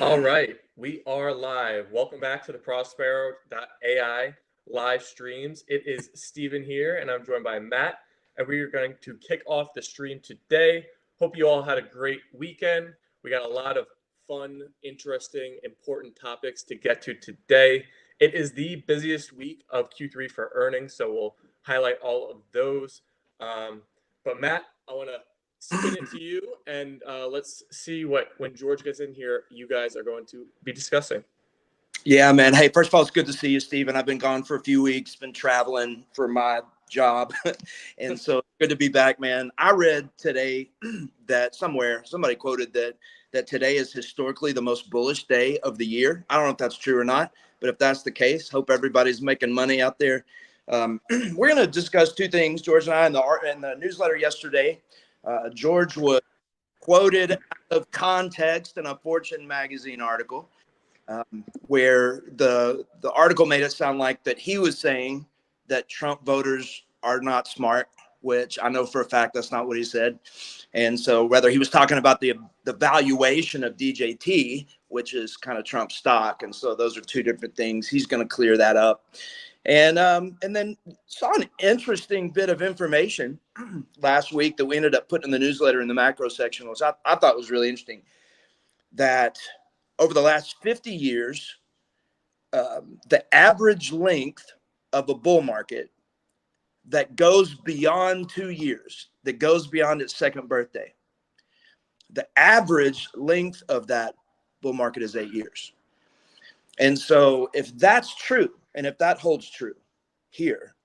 All right, we are live. Welcome back to the Prospero.ai live streams. It is Steven here, and I'm joined by Matt, and we are going to kick off the stream today. Hope you all had a great weekend. We got a lot of fun, interesting, important topics to get to today. It is the busiest week of Q3 for earnings, so we'll highlight all of those. But Matt, I want to spin it to you, and let's see what when George gets in here, you guys are going to be discussing. Yeah, man. Hey, first of all, it's good to see you, Steven. I've been gone for a few weeks, been traveling for my job. And so good to be back, man. I read today that somebody quoted that today is historically the most bullish day of the year. I don't know if that's true or not, but if that's the case, hope everybody's making money out there. We're going to discuss two things, George and I, in the newsletter yesterday. George was quoted out of context in a Fortune magazine article. Where the article made it sound like that he was saying that Trump voters are not smart, which I know for a fact that's not what he said. And so whether he was talking about the valuation of DJT, which is kind of Trump stock, and so those are two different things. He's going to clear that up. And then saw an interesting bit of information last week that we ended up putting in the newsletter in the macro section, which I thought was really interesting, that over the last 50 years, the average length of a bull market that goes beyond 2 years, that goes beyond its second birthday, the average length of that bull market is 8 years. And so if that's true, and if that holds true here,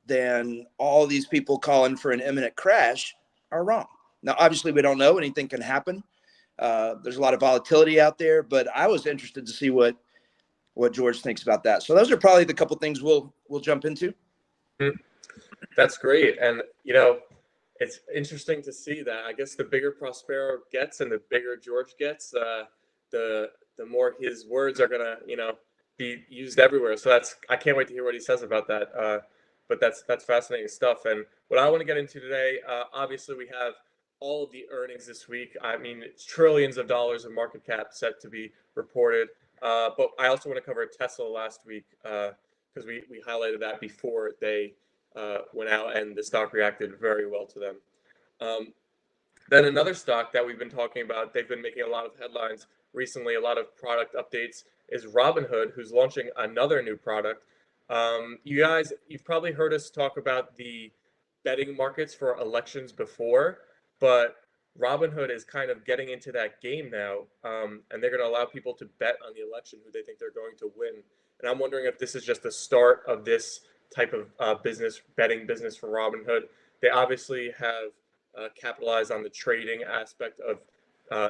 then all these people calling for an imminent crash are wrong. Now, obviously, we don't know. Anything can happen. There's a lot of volatility out there, but I was interested to see what George thinks about that. So those are probably the couple things we'll jump into. That's great, and it's interesting to see that. I guess the bigger Prospero gets and the bigger George gets, the more his words are gonna be used everywhere. So I can't wait to hear what he says about that. But that's fascinating stuff. And what I want to get into today, obviously we have all of the earnings this week. I mean, it's trillions of dollars of market cap set to be reported. But I also want to cover Tesla last week because we highlighted that before they went out, and the stock reacted very well to them. Then another stock that we've been talking about, they've been making a lot of headlines recently, a lot of product updates, is Robinhood, who's launching another new product. You've probably heard us talk about the betting markets for elections before, but Robinhood is kind of getting into that game now, and they're going to allow people to bet on the election who they think they're going to win. And I'm wondering if this is just the start of this type of betting business for Robinhood. They obviously have capitalized on the trading aspect of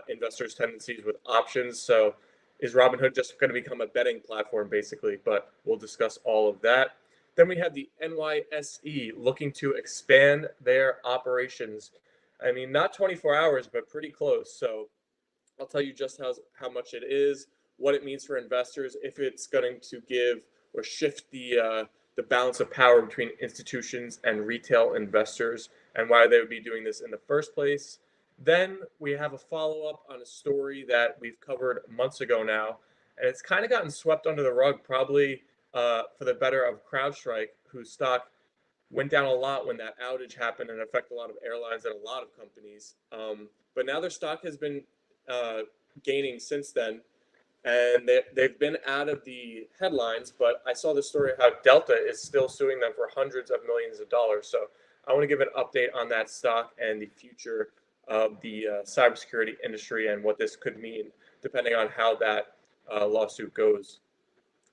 investors' tendencies with options. So is Robinhood just going to become a betting platform, basically? But we'll discuss all of that. Then we have the NYSE looking to expand their operations. I mean, not 24 hours, but pretty close. So I'll tell you just how much it is, what it means for investors, if it's going to give or shift the balance of power between institutions and retail investors, and why they would be doing this in the first place. Then we have a follow-up on a story that we've covered months ago now, and it's kind of gotten swept under the rug, probably for the better of CrowdStrike, whose stock went down a lot when that outage happened and affected a lot of airlines and a lot of companies. But now their stock has been gaining since then, and they've been out of the headlines, but I saw the story how Delta is still suing them for hundreds of millions of dollars. So I want to give an update on that stock and the future of the cybersecurity industry and what this could mean, depending on how that lawsuit goes.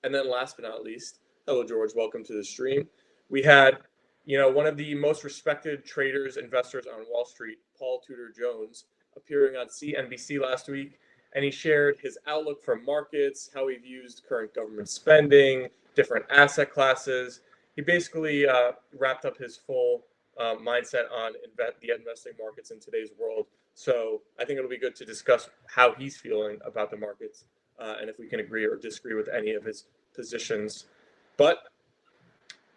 And then last but not least, hello, George. Welcome to the stream. We had, one of the most respected traders, investors on Wall Street, Paul Tudor Jones, appearing on CNBC last week, and he shared his outlook for markets, how he views current government spending, different asset classes. He basically wrapped up his full mindset on the investing markets in today's world. So I think it'll be good to discuss how he's feeling about the markets and if we can agree or disagree with any of his positions. But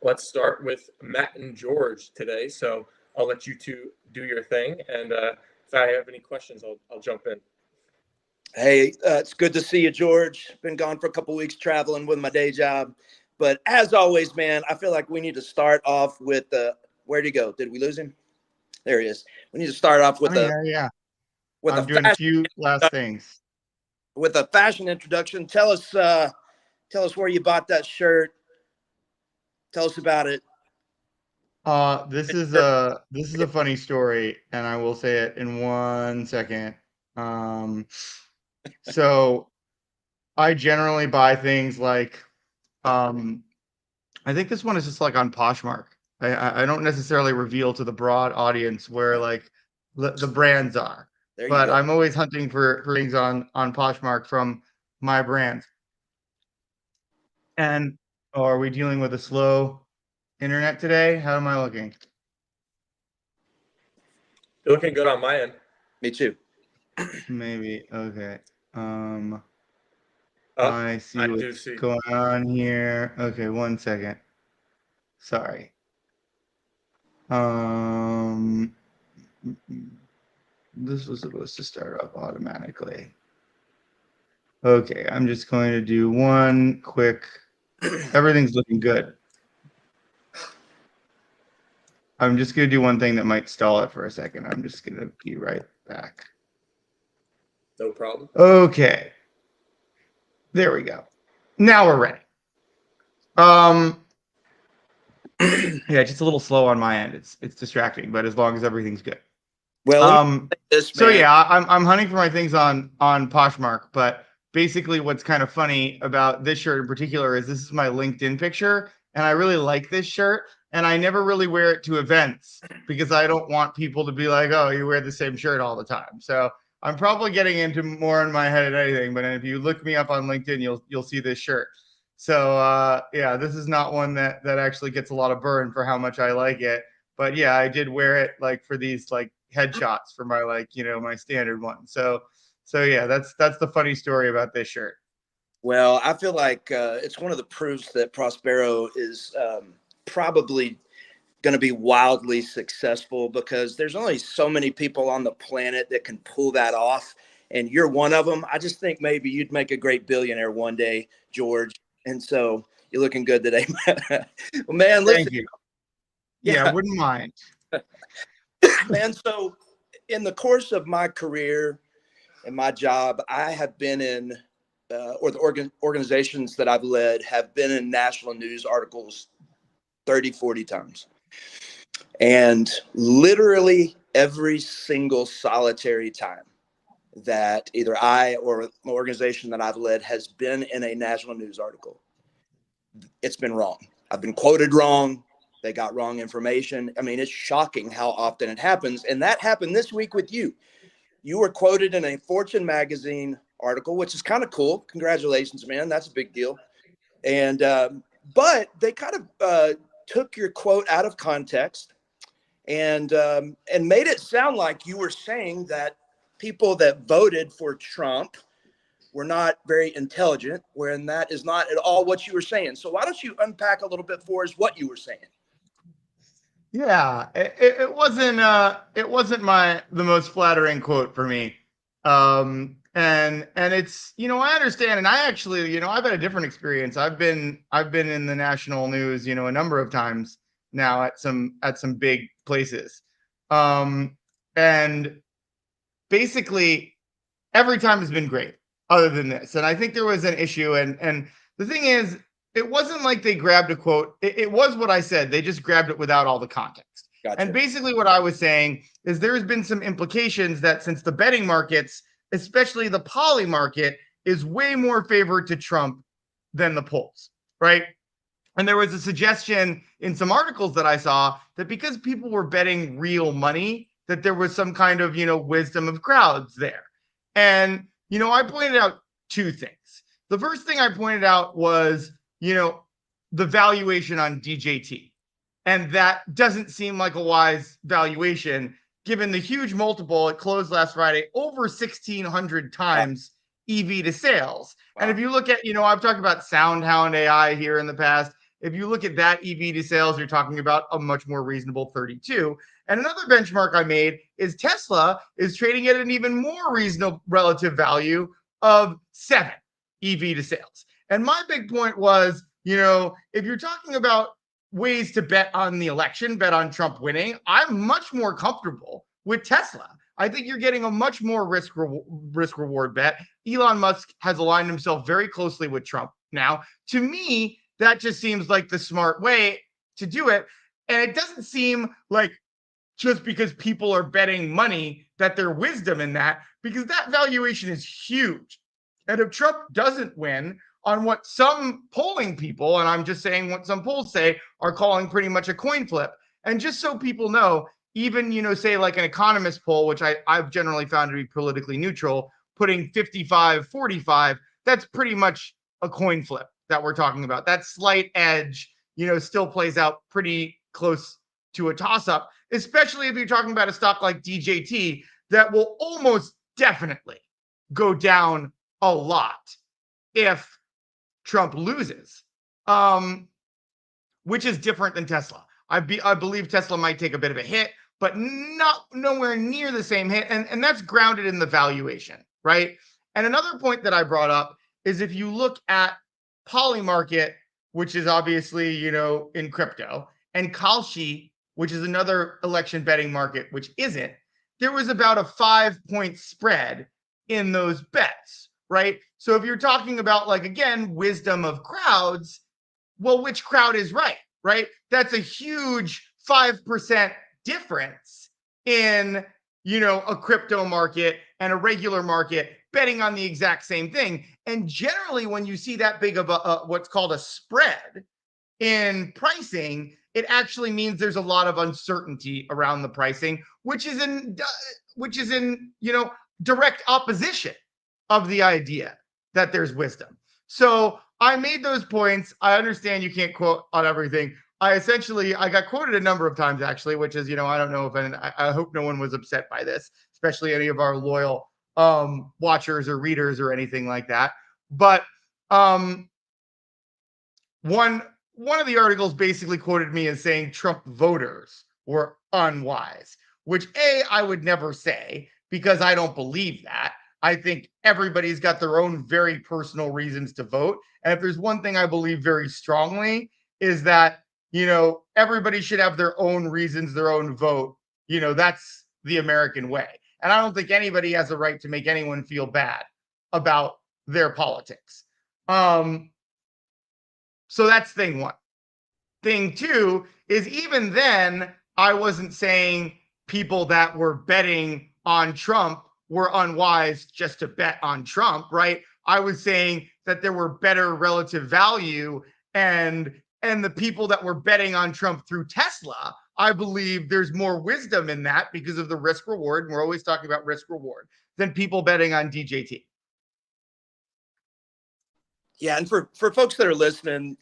let's start with Matt and George today. So I'll let you two do your thing, and if I have any questions, I'll jump in. Hey, it's good to see you, George. Been gone for a couple weeks traveling with my day job. But as always, man, I feel like we need to start off with where'd he go? Did we lose him? There he is. We need to start off I'm here, yeah. with a I'm doing a fashion few last things. introduction. Tell us where you bought that shirt. Tell us about it. This is a funny story, and I will say it in 1 second. So I generally buy things like, I think this one is just like on Poshmark. I don't necessarily reveal to the broad audience where like the brands are, There you but go. I'm always hunting for things on Poshmark from my brands. And are we dealing with a slow internet today? How am I looking? You're looking good on my end. Me too. Maybe. Okay. Oh, I see I do what's see. going on here. Okay, 1 second. Sorry. Um, this was supposed to start up automatically. Okay, I'm just going to do one quick. Everything's looking good. I'm just going to do one thing that might stall it for a second. I'm just going to be right back. No problem. Okay. There we go. Now we're ready. Yeah, just a little slow on my end. It's distracting, but as long as everything's good. Well, let me say this, So man. yeah, I'm hunting for my things on Poshmark, but basically what's kind of funny about this shirt in particular is this is my LinkedIn picture, and I really like this shirt, and I never really wear it to events because I don't want people to be like, oh, you wear the same shirt all the time. So I'm probably getting into more in my head than anything, but if you look me up on LinkedIn, you'll see this shirt. So yeah, this is not one that actually gets a lot of burn for how much I like it. But yeah, I did wear it like for these like headshots for my like, my standard one. So yeah, that's the funny story about this shirt. Well, I feel like it's one of the proofs that Prospero is probably going to be wildly successful because there's only so many people on the planet that can pull that off. And you're one of them. I just think maybe you'd make a great billionaire one day, George. And so you're looking good today. Well, man, listen. Thank you. Yeah, Yeah, wouldn't mind. man. So in the course of my career and my job, I have been in, or the organizations that I've led have been in national news articles 30, 40 times. And literally every single solitary time that either I or an organization that I've led has been in a national news article, it's been wrong. I've been quoted wrong. They got wrong information. I mean, it's shocking how often it happens. And that happened this week with you. You were quoted in a Fortune magazine article, which is kind of cool. Congratulations, man. That's a big deal. And, but they kind of took your quote out of context and made it sound like you were saying that people that voted for Trump were not very intelligent, when that is not at all what you were saying. So why don't you unpack a little bit for us what you were saying? Yeah, it wasn't the most flattering quote for me. And it's, I understand, and I actually, I've had a different experience. I've been in the national news, a number of times now at some big places. And basically every time has been great other than this. And I think there was an issue, and the thing is, it wasn't like they grabbed a quote. It was what I said. They just grabbed it without all the context. Gotcha. And basically what I was saying is there's been some implications that since the betting markets, especially the poly market, is way more favored to Trump than the polls, right? And there was a suggestion in some articles that I saw that because people were betting real money, that there was some kind of, wisdom of crowds there. And, I pointed out two things. The first thing I pointed out was, the valuation on DJT. And that doesn't seem like a wise valuation given the huge multiple. It closed last Friday over 1,600 times EV to sales. Wow. And if you look at, I've talked about SoundHound AI here in the past. If you look at that EV to sales, you're talking about a much more reasonable 32. And another benchmark I made is Tesla is trading at an even more reasonable relative value of 7 EV to sales. And my big point was, if you're talking about ways to bet on the election, bet on Trump winning, I'm much more comfortable with Tesla. I think you're getting a much more risk reward bet. Elon Musk has aligned himself very closely with Trump now. To me, that just seems like the smart way to do it. And it doesn't seem like just because people are betting money that there's wisdom in that, because that valuation is huge. And if Trump doesn't win on what some polling people, and I'm just saying what some polls say, are calling pretty much a coin flip. And just so people know, even, say like an economist poll, which I've generally found to be politically neutral, putting 55-45, that's pretty much a coin flip that we're talking about. That slight edge, still plays out pretty close to a toss-up, especially if you're talking about a stock like DJT that will almost definitely go down a lot if Trump loses, which is different than Tesla. I believe Tesla might take a bit of a hit, but nowhere near the same hit. And that's grounded in the valuation, right? And another point that I brought up is if you look at Polymarket, which is obviously, in crypto, and Kalshi, which is another election betting market, which isn't, there was about a 5-point spread in those bets, right? So if you're talking about, like, again, wisdom of crowds, well, which crowd is right? That's a huge 5% difference in, a crypto market and a regular market betting on the exact same thing. And generally, when you see that big of a what's called a spread in pricing, it actually means there's a lot of uncertainty around the pricing, which is in direct opposition of the idea that there's wisdom. So I made those points. I understand you can't quote on everything. I got quoted a number of times, actually, which is, I don't know if I hope no one was upset by this, especially any of our loyal watchers or readers or anything like that. But one of the articles basically quoted me as saying Trump voters were unwise, which I would never say, because I don't believe that. I think everybody's got their own very personal reasons to vote. And if there's one thing I believe very strongly, is that, everybody should have their own reasons, their own vote. That's the American way. And I don't think anybody has a right to make anyone feel bad about their politics. So that's thing one. Thing two is, even then, I wasn't saying people that were betting on Trump were unwise just to bet on Trump, right? I was saying that there were better relative value, and the people that were betting on Trump through Tesla, I believe there's more wisdom in that because of the risk reward. And we're always talking about risk reward than people betting on DJT. Yeah, and for folks that are listening,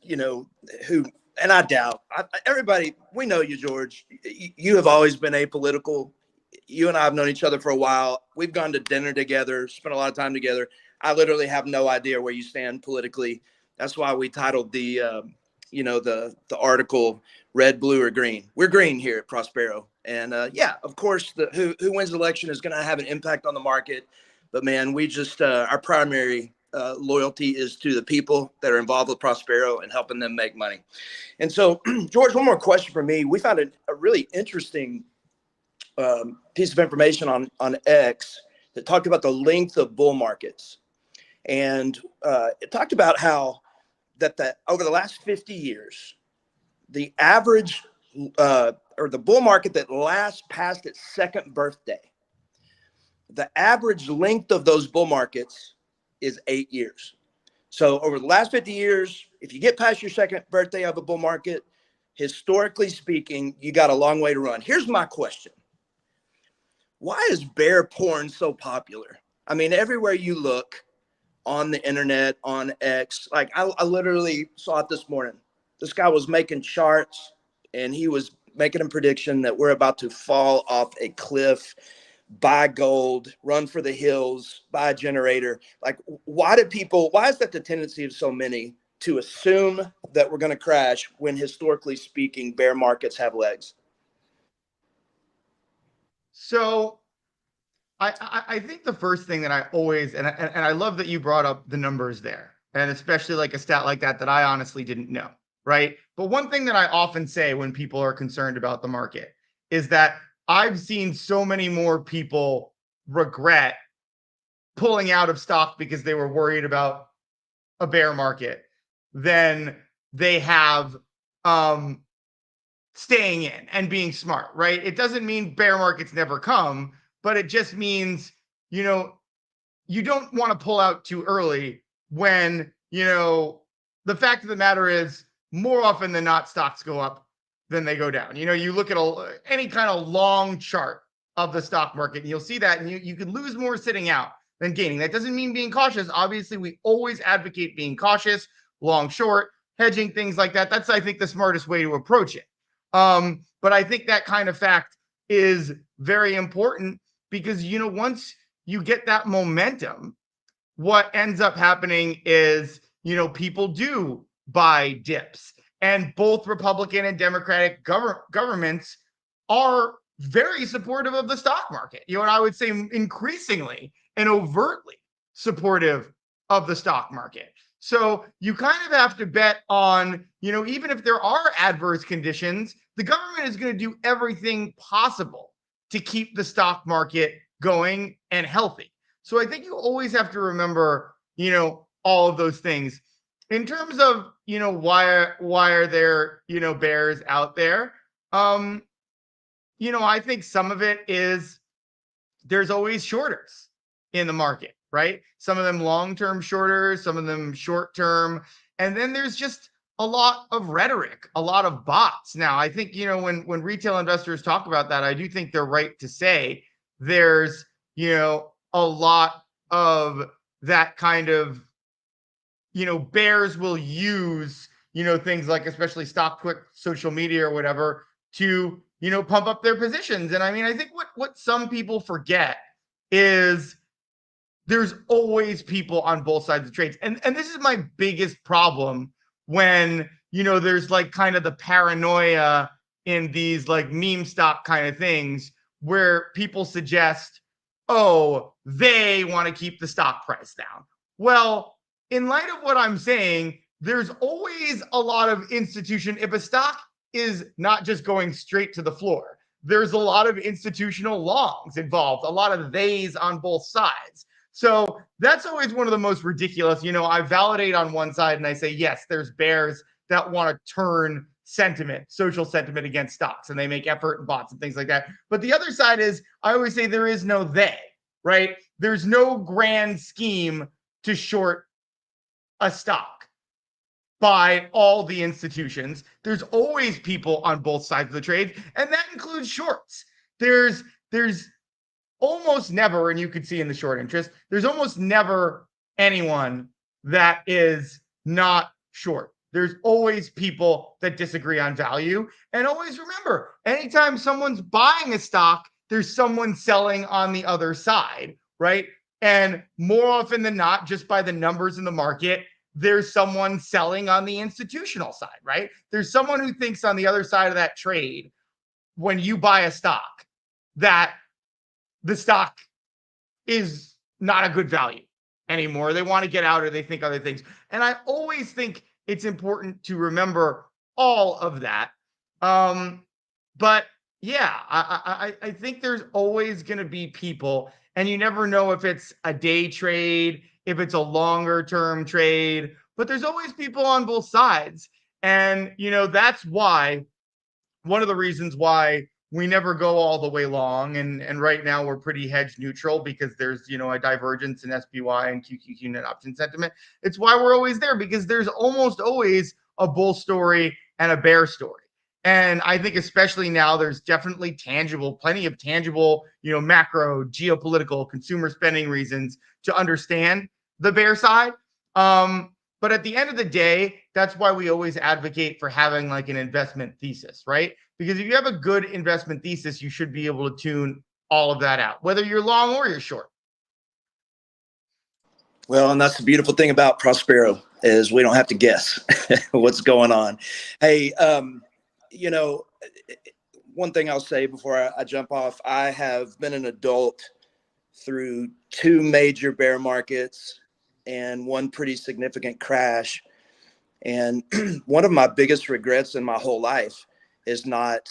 who, and I doubt everybody, we know you, George. You have always been apolitical. You and I have known each other for a while. We've gone to dinner together, spent a lot of time together. I literally have no idea where you stand politically. That's why we titled the article "Red, Blue, or Green." We're green here at Prospero, and yeah, of course, who wins the election is going to have an impact on the market. But man, we just our primary loyalty is to the people that are involved with Prospero and helping them make money. And so, George, one more question for me. We found a really interesting piece of information on X that talked about the length of bull markets. And it talked about how that over the last 50 years, the average or the bull market that last past its second birthday, the average length of those bull markets is 8 years. So over the last 50 years, if you get past your second birthday of a bull market, historically speaking, you got a long way to run. Here's my question. Why is bear porn so popular? I mean, everywhere you look on the internet, on X, like I literally saw it this morning. This guy was making charts and he was making a prediction that we're about to fall off a cliff, buy gold, run for the hills, buy a generator. Like, why is that the tendency of so many to assume that we're going to crash when historically speaking, bear markets have legs? So I think the first thing that I always, and I love that you brought up the numbers there, and especially like a stat like that I honestly didn't know, right? But one thing that I often say when people are concerned about the market is that I've seen so many more people regret pulling out of stock because they were worried about a bear market than they have um, staying in and being smart, right? It doesn't mean bear markets never come, but it just means, you know, you don't want to pull out too early when, the fact of the matter is more often than not, stocks go up than they go down. You look at any kind of long chart of the stock market and you'll see that, and you can lose more sitting out than gaining. That doesn't mean being cautious. Obviously, we always advocate being cautious, long, short, hedging, things like that. That's, I think, the smartest way to approach it. But I think that kind of fact is very important because, once you get that momentum, what ends up happening is, people do buy dips. And both Republican and Democratic governments are very supportive of the stock market. And I would say increasingly and overtly supportive of the stock market. So you kind of have to bet on, even if there are adverse conditions, the government is going to do everything possible to keep the stock market going and healthy. So I think you always have to remember, all of those things. In terms of, why are there, bears out there? I think some of it is there's always shorters in the market, right? Some of them long-term shorters, some of them short-term. And then there's just a lot of rhetoric, a lot of bots. Now, I think, when retail investors talk about that, I do think they're right to say there's, a lot of that kind of, bears will use, things like especially StockTwit, social media or whatever to, pump up their positions. And I mean, I think what some people forget is there's always people on both sides of trades. And this is my biggest problem when, there's like kind of the paranoia in these like meme stock kind of things where people suggest, oh, they want to keep the stock price down. Well, in light of what I'm saying, there's always a lot of institution. If a stock is not just going straight to the floor, there's a lot of institutional longs involved, a lot of theys on both sides. So that's always one of the most ridiculous. I validate on one side and I say, yes, there's bears that want to turn sentiment, social sentiment against stocks, and they make effort and bots and things like that. But the other side is, I always say there is no they, right? There's no grand scheme to short a stock by all the institutions. There's always people on both sides of the trade, and that includes shorts. There's almost never, and you could see in the short interest, there's almost never anyone that is not short. There's always people that disagree on value. And always remember, anytime someone's buying a stock, there's someone selling on the other side, right? And more often than not, just by the numbers in the market, there's someone selling on the institutional side, right? There's someone who thinks on the other side of that trade, when you buy a stock, that the stock is not a good value anymore. They want to get out or they think other things. And I always think it's important to remember all of that. But yeah, I think there's always going to be people, and you never know if it's a day trade, if it's a longer term trade, but there's always people on both sides. And, that's why one of the reasons why we never go all the way long. And right now we're pretty hedge neutral because there's, a divergence in SPY and QQQ net option sentiment. It's why we're always there, because there's almost always a bull story and a bear story. And I think especially now there's definitely plenty of tangible, macro, geopolitical, consumer spending reasons to understand the bear side. But at the end of the day, that's why we always advocate for having like an investment thesis, right? Because if you have a good investment thesis, you should be able to tune all of that out, whether you're long or you're short. Well, and that's the beautiful thing about Prospero is we don't have to guess what's going on. Hey, one thing I'll say before I jump off, I have been an adult through two major bear markets and one pretty significant crash. And one of my biggest regrets in my whole life is not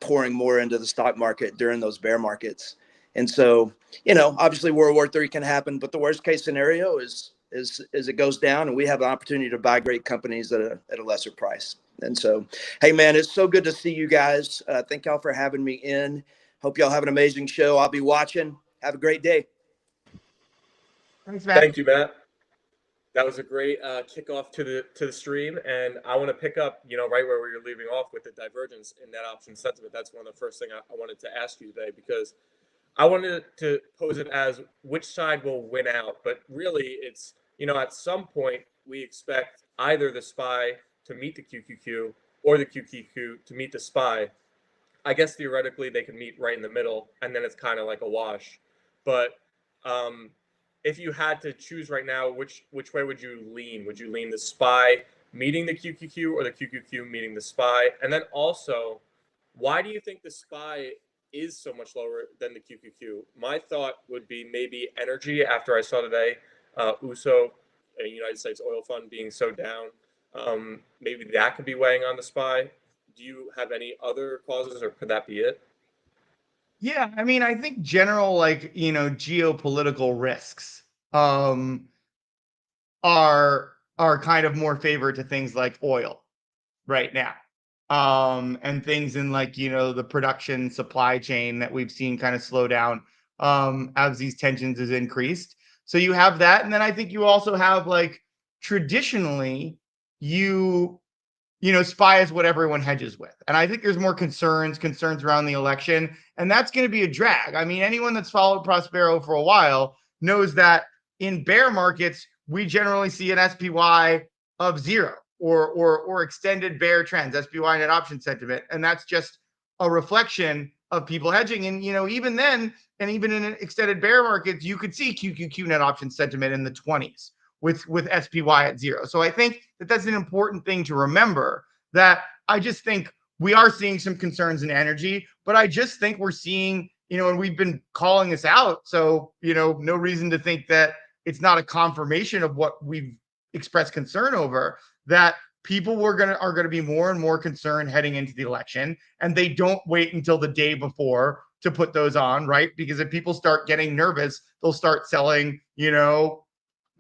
pouring more into the stock market during those bear markets. And so, obviously World War III can happen, but the worst case scenario is it goes down and we have an opportunity to buy great companies at a lesser price. And so, hey man, it's so good to see you guys. Thank y'all for having me in. Hope y'all have an amazing show. I'll be watching. Have a great day. Thanks, Matt. Thank you, Matt. That was a great kickoff to the stream, and I want to pick up, right where we were leaving off with the divergence in net option sentiment. That's one of the first things I wanted to ask you today, because I wanted to pose it as which side will win out, but really it's, at some point we expect either the SPY to meet the QQQ or the QQQ to meet the SPY. I guess theoretically they could meet right in the middle, and then it's kind of like a wash. But um, if you had to choose right now, which way would you lean? Would you lean the SPY meeting the QQQ or the QQQ meeting the SPY? And then also, why do you think the SPY is so much lower than the QQQ? My thought would be maybe energy after I saw today, USO, a United States Oil Fund, being so down. Maybe that could be weighing on the SPY. Do you have any other causes, or could that be it? Yeah, I mean, I think general, like, geopolitical risks um are kind of more favored to things like oil right now. And things in, like, the production supply chain that we've seen kind of slow down as these tensions has increased. So you have that, and then I think you also have, like, traditionally, you SPY is what everyone hedges with. And I think there's more concerns around the election, and that's going to be a drag. I mean, anyone that's followed Prospero for a while knows that in bear markets, we generally see an SPY of 0 or extended bear trends, SPY net option sentiment. And that's just a reflection of people hedging. And, even then, and even in extended bear markets, you could see QQQ net option sentiment in the 20s with SPY at 0. So I think that's an important thing to remember, that I just think we are seeing some concerns in energy, but I just think we're seeing, and we've been calling this out. So, no reason to think that it's not a confirmation of what we've expressed concern over, that people are going to be more and more concerned heading into the election, and they don't wait until the day before to put those on, right? Because if people start getting nervous, they'll start selling,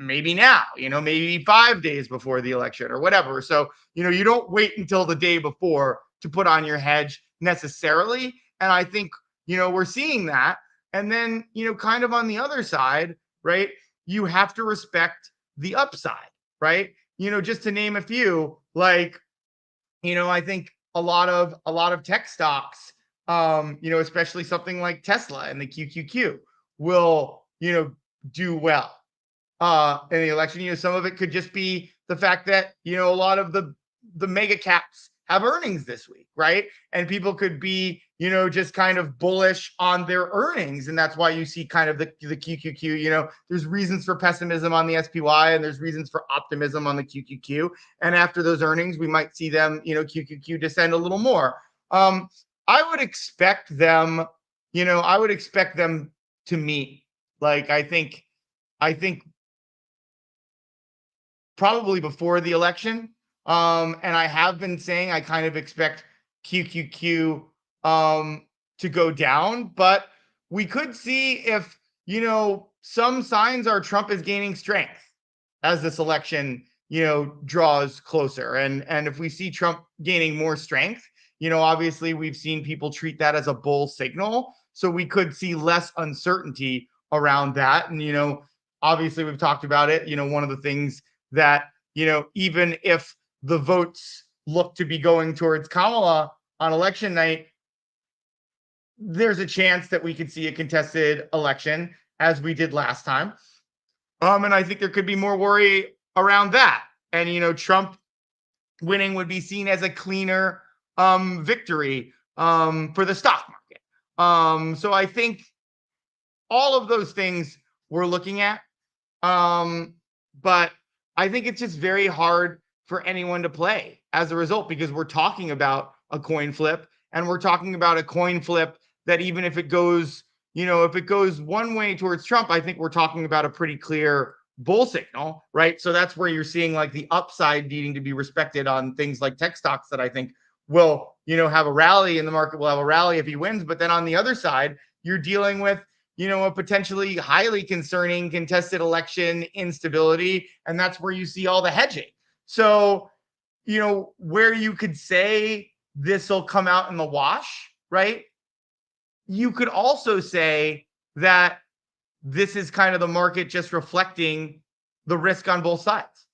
maybe now, maybe 5 days before the election or whatever. So, you don't wait until the day before to put on your hedge necessarily. And I think, we're seeing that. And then, kind of on the other side, right, you have to respect the upside, right? Just to name a few, like, I think a lot of tech stocks, especially something like Tesla and the QQQ will, do well in the election. Some of it could just be the fact that, a lot of the mega caps have earnings this week, right? And people could be, just kind of bullish on their earnings. And that's why you see kind of the QQQ, there's reasons for pessimism on the SPY and there's reasons for optimism on the QQQ. And after those earnings, we might see them, QQQ descend a little more. I would expect them, to meet, like, I think probably before the election. And I have been saying I kind of expect QQQ to go down, but we could see if, some signs are Trump is gaining strength as this election, draws closer. And if we see Trump gaining more strength, obviously we've seen people treat that as a bull signal. So we could see less uncertainty around that. And, obviously we've talked about it. One of the things that, even if the votes look to be going towards Kamala on election night, there's a chance that we could see a contested election as we did last time. And I think there could be more worry around that. And, Trump winning would be seen as a cleaner victory for the stock market. So I think all of those things we're looking at. But I think it's just very hard for anyone to play as a result, because we're talking about a coin flip, and we're talking about a coin flip that, even if it goes, if it goes one way towards Trump, I think we're talking about a pretty clear bull signal, right? So that's where you're seeing like the upside needing to be respected on things like tech stocks that I think will, have a rally, and the market will have a rally if he wins. But then on the other side, you're dealing with, a potentially highly concerning contested election instability. And that's where you see all the hedging. So, where you could say this will come out in the wash, right? You could also say that this is kind of the market just reflecting the risk on both sides.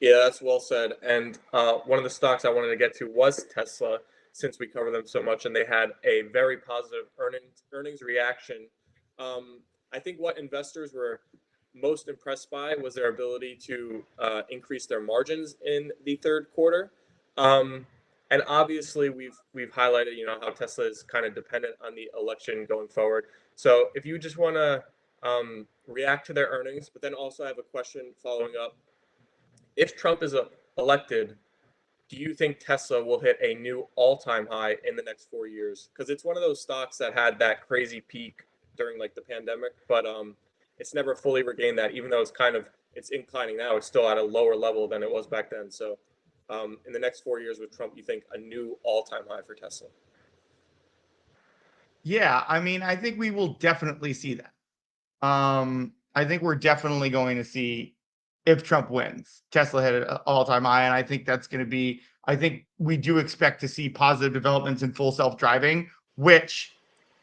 Yeah, that's well said. And one of the stocks I wanted to get to was Tesla, since we cover them so much, and they had a very positive earnings reaction. I think what investors were most impressed by was their ability to increase their margins in the third quarter. Um, and obviously, we've highlighted, how Tesla is kind of dependent on the election going forward. So if you just want to react to their earnings, but then also I have a question following up. If Trump is elected, do you think Tesla will hit a new all-time high in the next 4 years? Because it's one of those stocks that had that crazy peak during like the pandemic, but it's never fully regained that. Even though it's inclining now, it's still at a lower level than it was back then. So, in the next 4 years with Trump, you think a new all-time high for Tesla? Yeah, I mean, I think we will definitely see that. I think we're definitely going to see, if Trump wins, Tesla hit an all-time high, and I think that's going to be. I think we do expect to see positive developments in full self-driving, which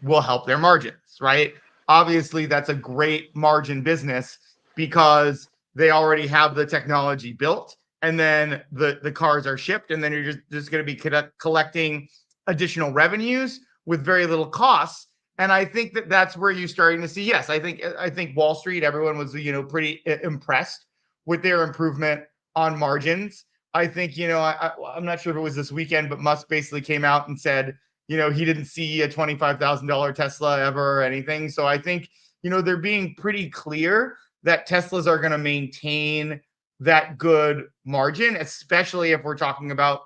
will help their margins, right? Obviously, that's a great margin business because they already have the technology built, and then the cars are shipped, and then you're just going to be collecting additional revenues with very little costs. And I think that that's where you're starting to see. Yes, I think Wall Street, everyone was pretty impressed with their improvement on margins. I think I'm not sure if it was this weekend, but Musk basically came out and said he didn't see a $25,000 Tesla ever or anything. So I think they're being pretty clear that Teslas are going to maintain that good margin, especially if we're talking about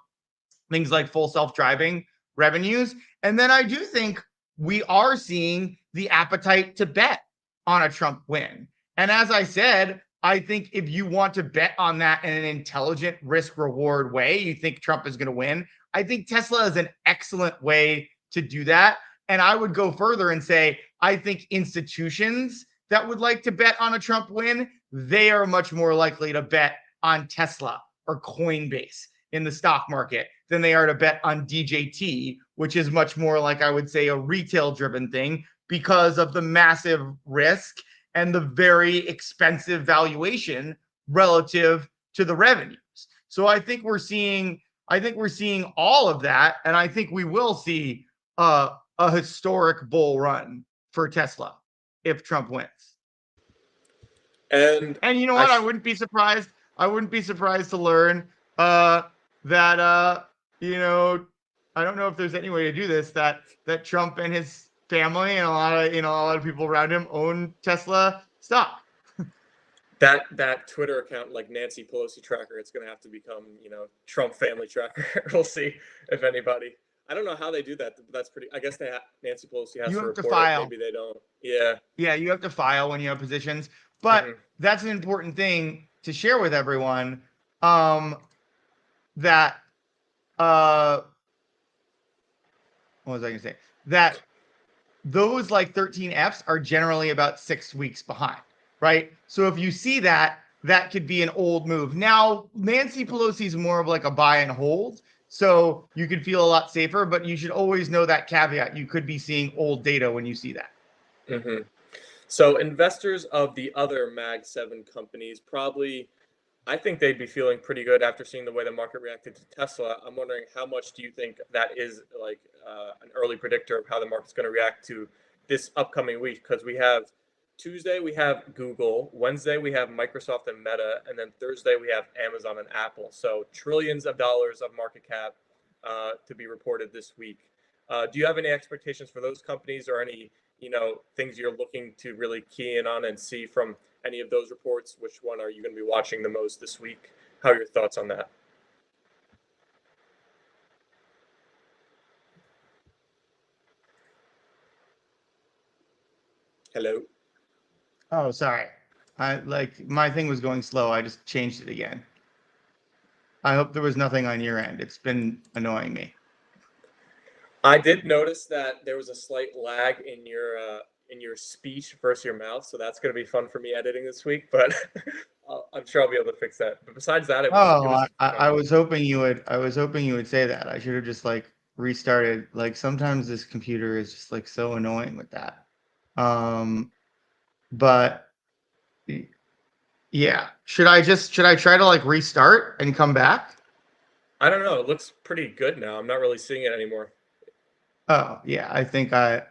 things like full self-driving revenues. And then I do think we are seeing the appetite to bet on a Trump win. And as I said, I think if you want to bet on that in an intelligent risk reward way, you think Trump is going to win. I think Tesla is an excellent way to do that. And I would go further and say, I think institutions that would like to bet on a Trump win, they are much more likely to bet on Tesla or Coinbase in the stock market than they are to bet on DJT, which is much more like, I would say, a retail driven thing because of the massive risk and the very expensive valuation relative to the revenues. So I think we're seeing all of that, and I think we will see a historic bull run for Tesla if Trump wins. And you know what? I wouldn't be surprised. I wouldn't be surprised to learn that I don't know if there's any way to do this, that Trump and his family and a lot of people around him own Tesla stock. That Twitter account, like Nancy Pelosi tracker, it's going to have to become, Trump family tracker. We'll see if anybody. I don't know how they do that. But that's pretty. I guess Nancy Pelosi has You to have to report it. file. Maybe they don't. Yeah. Yeah, you have to file when you have positions. But that's an important thing to share with everyone. That what was I going to say? That those like 13Fs are generally about 6 weeks behind, right? So if you see that, that could be an old move. Now, Nancy Pelosi is more of like a buy and hold. So you could feel a lot safer, but you should always know that caveat. You could be seeing old data when you see that. Mm-hmm. So investors of the other Mag 7 companies probably, I think they'd be feeling pretty good after seeing the way the market reacted to Tesla. I'm wondering how much do you think that is like an early predictor of how the market's going to react to this upcoming week? Because we have Tuesday, we have Google. Wednesday, we have Microsoft and Meta. And then Thursday, we have Amazon and Apple. So trillions of dollars of market cap to be reported this week. Do you have any expectations for those companies or any things you're looking to really key in on and see from any of those reports? Which one are you going to be watching the most this week? How are your thoughts on that? Hello. Oh, sorry. My thing was going slow. I just changed it again. I hope there was nothing on your end. It's been annoying me. I did notice that there was a slight lag in your speech versus your mouth, so that's going to be fun for me editing this week. But I'm sure I'll be able to fix that. But besides that, it Oh, was I fun. was hoping you would. I was hoping you would say that. I should have just like restarted. Like sometimes this computer is just like so annoying with that. Um, but yeah, should I try to like restart and come back? I don't know. It looks pretty good now. I'm not really seeing it anymore. Oh yeah, I think I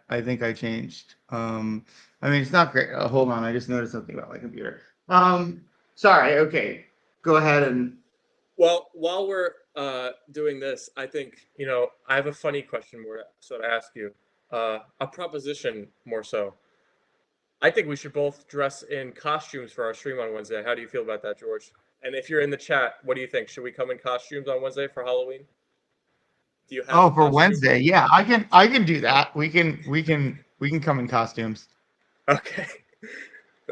changed. I mean it's not great. Hold on, I just noticed something about my computer. Sorry. Okay, go ahead and. Well, while we're doing this, I think I have a funny question more so to ask you, a proposition more so. I think we should both dress in costumes for our stream on Wednesday. How do you feel about that, George? And if you're in the chat, what do you think? Should we come in costumes on Wednesday for Halloween? Do you have a Oh, for costume? Wednesday, yeah, I can do that. We can come in costumes. Okay.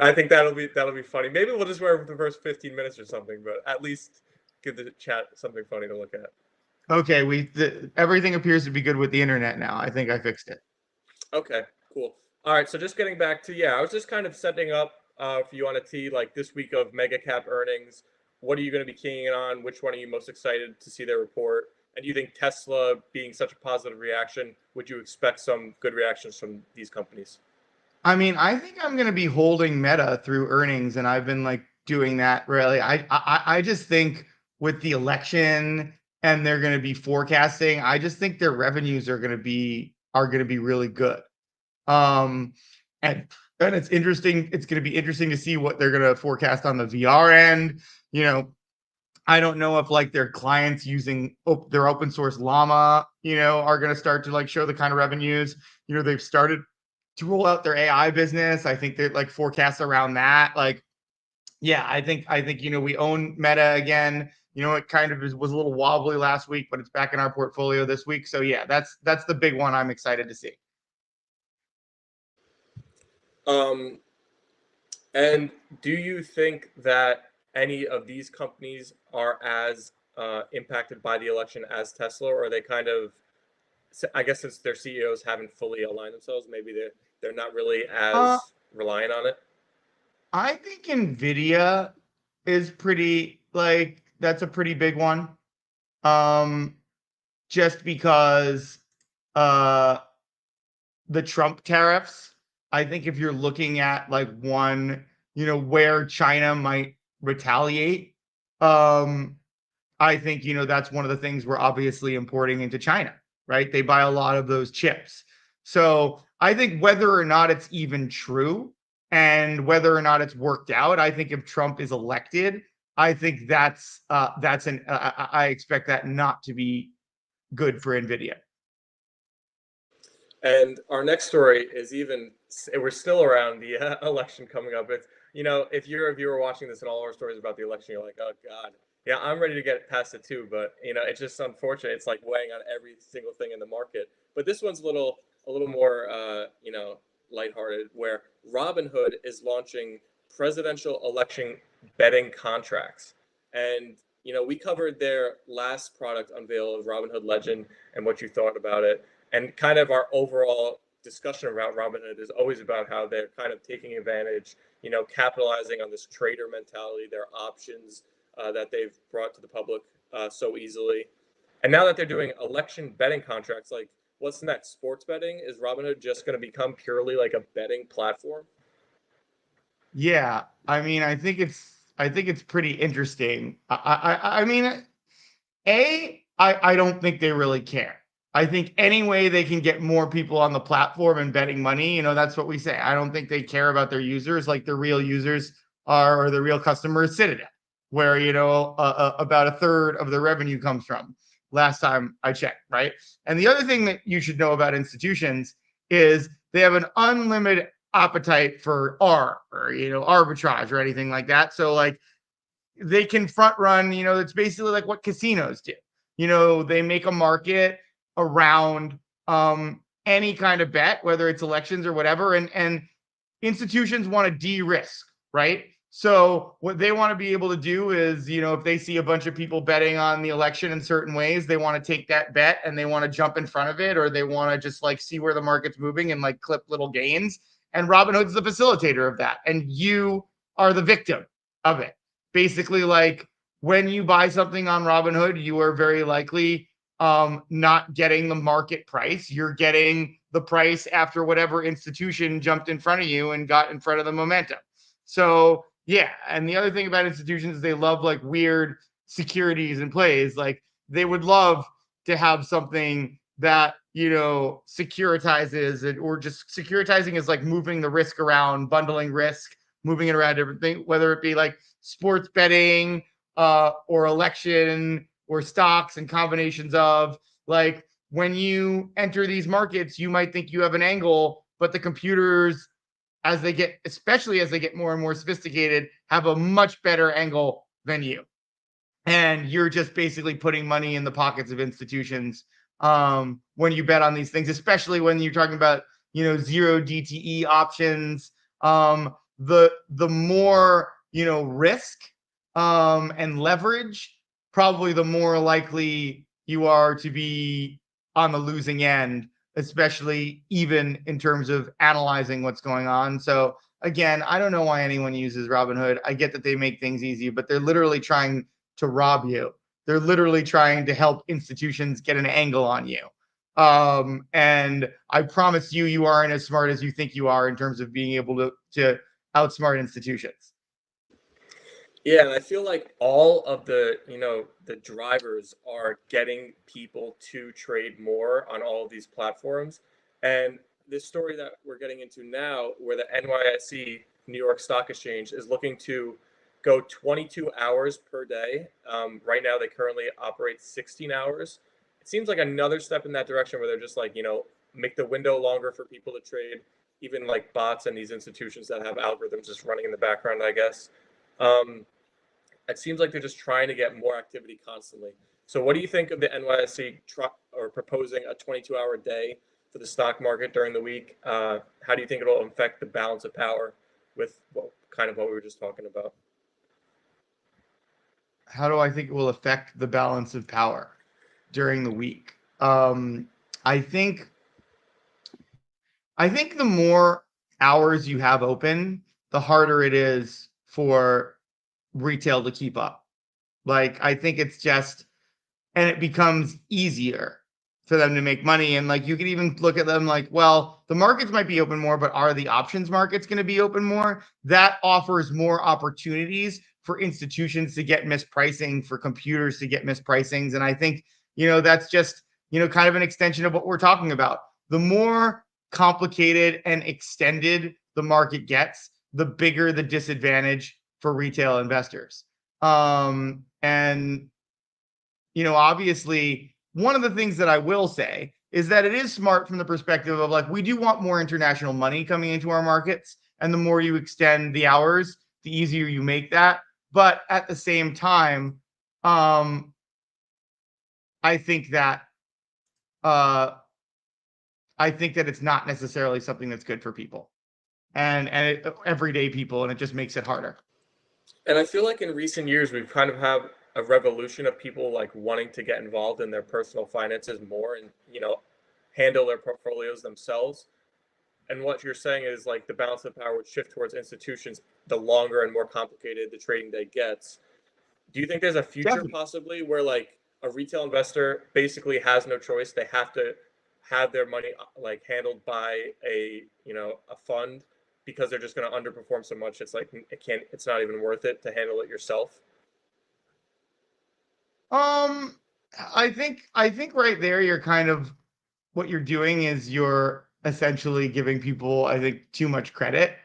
I think that'll be funny. Maybe we'll just wear it for the first 15 minutes or something, but at least give the chat something funny to look at. Okay, everything appears to be good with the internet now. I think I fixed it. Okay, cool. All right, so just getting back to I was just kind of setting up for you on a tee like this week of mega cap earnings. What are you going to be keying in on? Which one are you most excited to see their report? And do you think Tesla being such a positive reaction, would you expect some good reactions from these companies? I mean, I think I'm going to be holding Meta through earnings, and I've been like doing that really. I just think with the election and they're going to be forecasting, I just think their revenues are going to be really good. Um, and it's interesting. It's going to be interesting to see what they're going to forecast on the VR end. You know, I don't know if like their clients using their open source Llama, are going to start to like show the kind of revenues. They've started to roll out their AI business. I think they're like forecasts around that. Like, yeah, I think we own Meta again. It kind of was a little wobbly last week, but it's back in our portfolio this week. So yeah, that's the big one I'm excited to see. Um, and do you think that any of these companies are as impacted by the election as Tesla, or are they kind of I guess since their CEOs haven't fully aligned themselves, maybe they're not really Uh, as reliant on it. I think Nvidia is pretty like that's a pretty big one. Um, just because uh the Trump tariffs. I think if you're looking at like one, where China might retaliate, um, I think, that's one of the things we're obviously importing into China, right? They buy a lot of those chips. So I think whether or not it's even true and whether or not it's worked out, I think if Trump is elected, I think I expect that not to be good for Nvidia. And our next story is even we're still around the election coming up. It's if you're a viewer watching this and all our stories about the election, you're like, oh God, yeah, I'm ready to get past it too. But it's just unfortunate. It's like weighing on every single thing in the market. But this one's a little more lighthearted, where Robinhood is launching presidential election betting contracts, and we covered their last product unveil of Robinhood Legend and what you thought about it, and kind of our overall discussion about Robinhood is always about how they're kind of taking advantage, capitalizing on this trader mentality, their options that they've brought to the public so easily. And now that they're doing election betting contracts, like what's next? Sports betting? Is Robinhood just going to become purely like a betting platform? Yeah, I mean, I think it's pretty interesting. I mean, I don't think they really care. I think any way they can get more people on the platform and betting money, that's what we say. I don't think they care about their users like the real users are, or the real customers Citadel, where about a third of the revenue comes from. Last time I checked, right? And the other thing that you should know about institutions is they have an unlimited appetite for R or arbitrage or anything like that. So like they can front run, it's basically like what casinos do. They make a market around any kind of bet, whether it's elections or whatever. And institutions want to de-risk, right? So what they want to be able to do is, if they see a bunch of people betting on the election in certain ways, they want to take that bet and they want to jump in front of it, or they want to just like see where the market's moving and like clip little gains. And Robinhood's the facilitator of that. And you are the victim of it. Basically, like when you buy something on Robinhood, you are very likely not getting the market price. You're getting the price after whatever institution jumped in front of you and got in front of the momentum. So yeah, and the other thing about institutions is they love like weird securities and plays. Like they would love to have something that securitizes it, or just securitizing is like moving the risk around, bundling risk, moving it around different things, whether it be like sports betting or election or stocks and combinations of. Like when you enter these markets, you might think you have an angle, but the computers, especially as they get more and more sophisticated, have a much better angle than you. And you're just basically putting money in the pockets of institutions when you bet on these things, especially when you're talking about, zero DTE options. The more, risk and leverage, probably the more likely you are to be on the losing end, especially even in terms of analyzing what's going on. So again, I don't know why anyone uses Robinhood. I get that they make things easy, but they're literally trying to rob you. They're literally trying to help institutions get an angle on you. And I promise you, you aren't as smart as you think you are in terms of being able to outsmart institutions. Yeah, and I feel like all of the drivers are getting people to trade more on all of these platforms. And this story that we're getting into now, where the NYSE, New York Stock Exchange, is looking to go 22 hours per day. Right now, they currently operate 16 hours. It seems like another step in that direction where they're just like, make the window longer for people to trade, even like bots and these institutions that have algorithms just running in the background, I guess. Um, it seems like they're just trying to get more activity constantly. So, what do you think of the NYSE or proposing a 22-hour day for the stock market during the week? How do you think it'll affect the balance of power with kind of what we were just talking about? How do I think it will affect the balance of power during the week? I think the more hours you have open, the harder it is for retail to keep up. Like I think it's just, and it becomes easier for them to make money. And like you can even look at them like, well, the markets might be open more, but are the options markets going to be open more? That offers more opportunities for institutions to get mispricing, for computers to get mispricings. And I think, that's just, kind of an extension of what we're talking about. The more complicated and extended the market gets, the bigger the disadvantage for retail investors. And obviously, one of the things that I will say is that it is smart from the perspective of like, we do want more international money coming into our markets. And the more you extend the hours, the easier you make that. But at the same time, I think that it's not necessarily something that's good for people and everyday people, and it just makes it harder. And I feel like in recent years we've kind of have a revolution of people like wanting to get involved in their personal finances more and handle their portfolios themselves. And what you're saying is like the balance of power would shift towards institutions the longer and more complicated the trading day gets. Do you think there's a future Definitely. possibly where like a retail investor basically has no choice? They have to have their money like handled by a fund because they're just going to underperform so much. It's like it's not even worth it to handle it yourself. Um, I think right there, you're kind of, what you're doing is you're essentially giving people, I think, too much credit,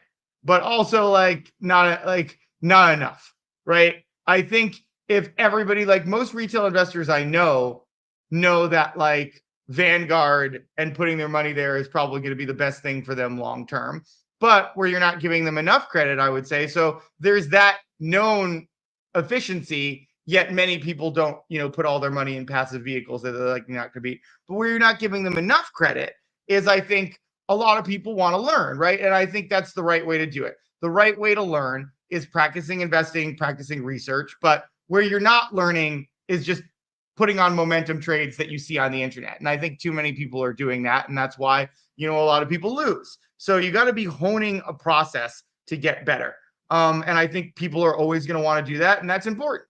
but also not enough, right? I think if everybody, like most retail investors I know that like Vanguard and putting their money there is probably going to be the best thing for them long term. But where you're not giving them enough credit, I would say. So there's that known efficiency, yet many people don't, put all their money in passive vehicles that they're like not going to be. But where you're not giving them enough credit is, I think, a lot of people want to learn, right? And I think that's the right way to do it. The right way to learn is practicing investing, practicing research, but where you're not learning is just putting on momentum trades that you see on the internet. And I think too many people are doing that. And that's why, a lot of people lose. So you got to be honing a process to get better. And I think people are always going to want to do that. And that's important.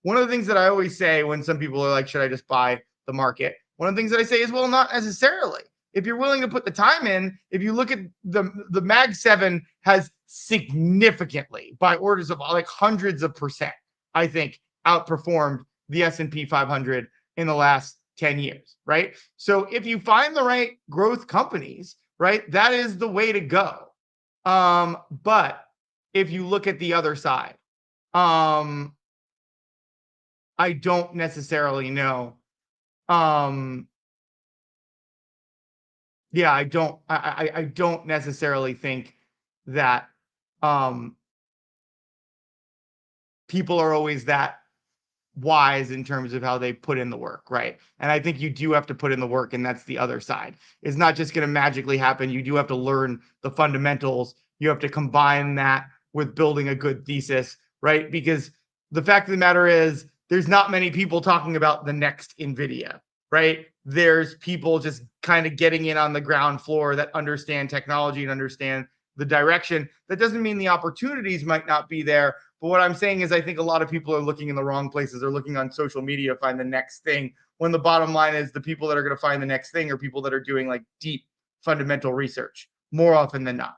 One of the things that I always say when some people are like, should I just buy the market? One of the things that I say is, well, not necessarily. If you're willing to put the time in, if you look at the Mag 7 has significantly, by orders of like hundreds of percent, I think, outperformed the S&P 500 in the last 10 years, right? So if you find the right growth companies, right, that is the way to go. But if you look at the other side, I don't necessarily know. Yeah, I don't necessarily think that people are always that wise in terms of how they put in the work, right? And I think you do have to put in the work, and that's the other side. It's not just going to magically happen. You do have to learn the fundamentals. You have to combine that with building a good thesis, right? Because the fact of the matter is, there's not many people talking about the next NVIDIA, right? There's people just kind of getting in on the ground floor that understand technology and understand the direction. That doesn't mean the opportunities might not be there. But what I'm saying is, I think a lot of people are looking in the wrong places. They're looking on social media to find the next thing, when the bottom line is the people that are going to find the next thing are people that are doing like deep fundamental research more often than not.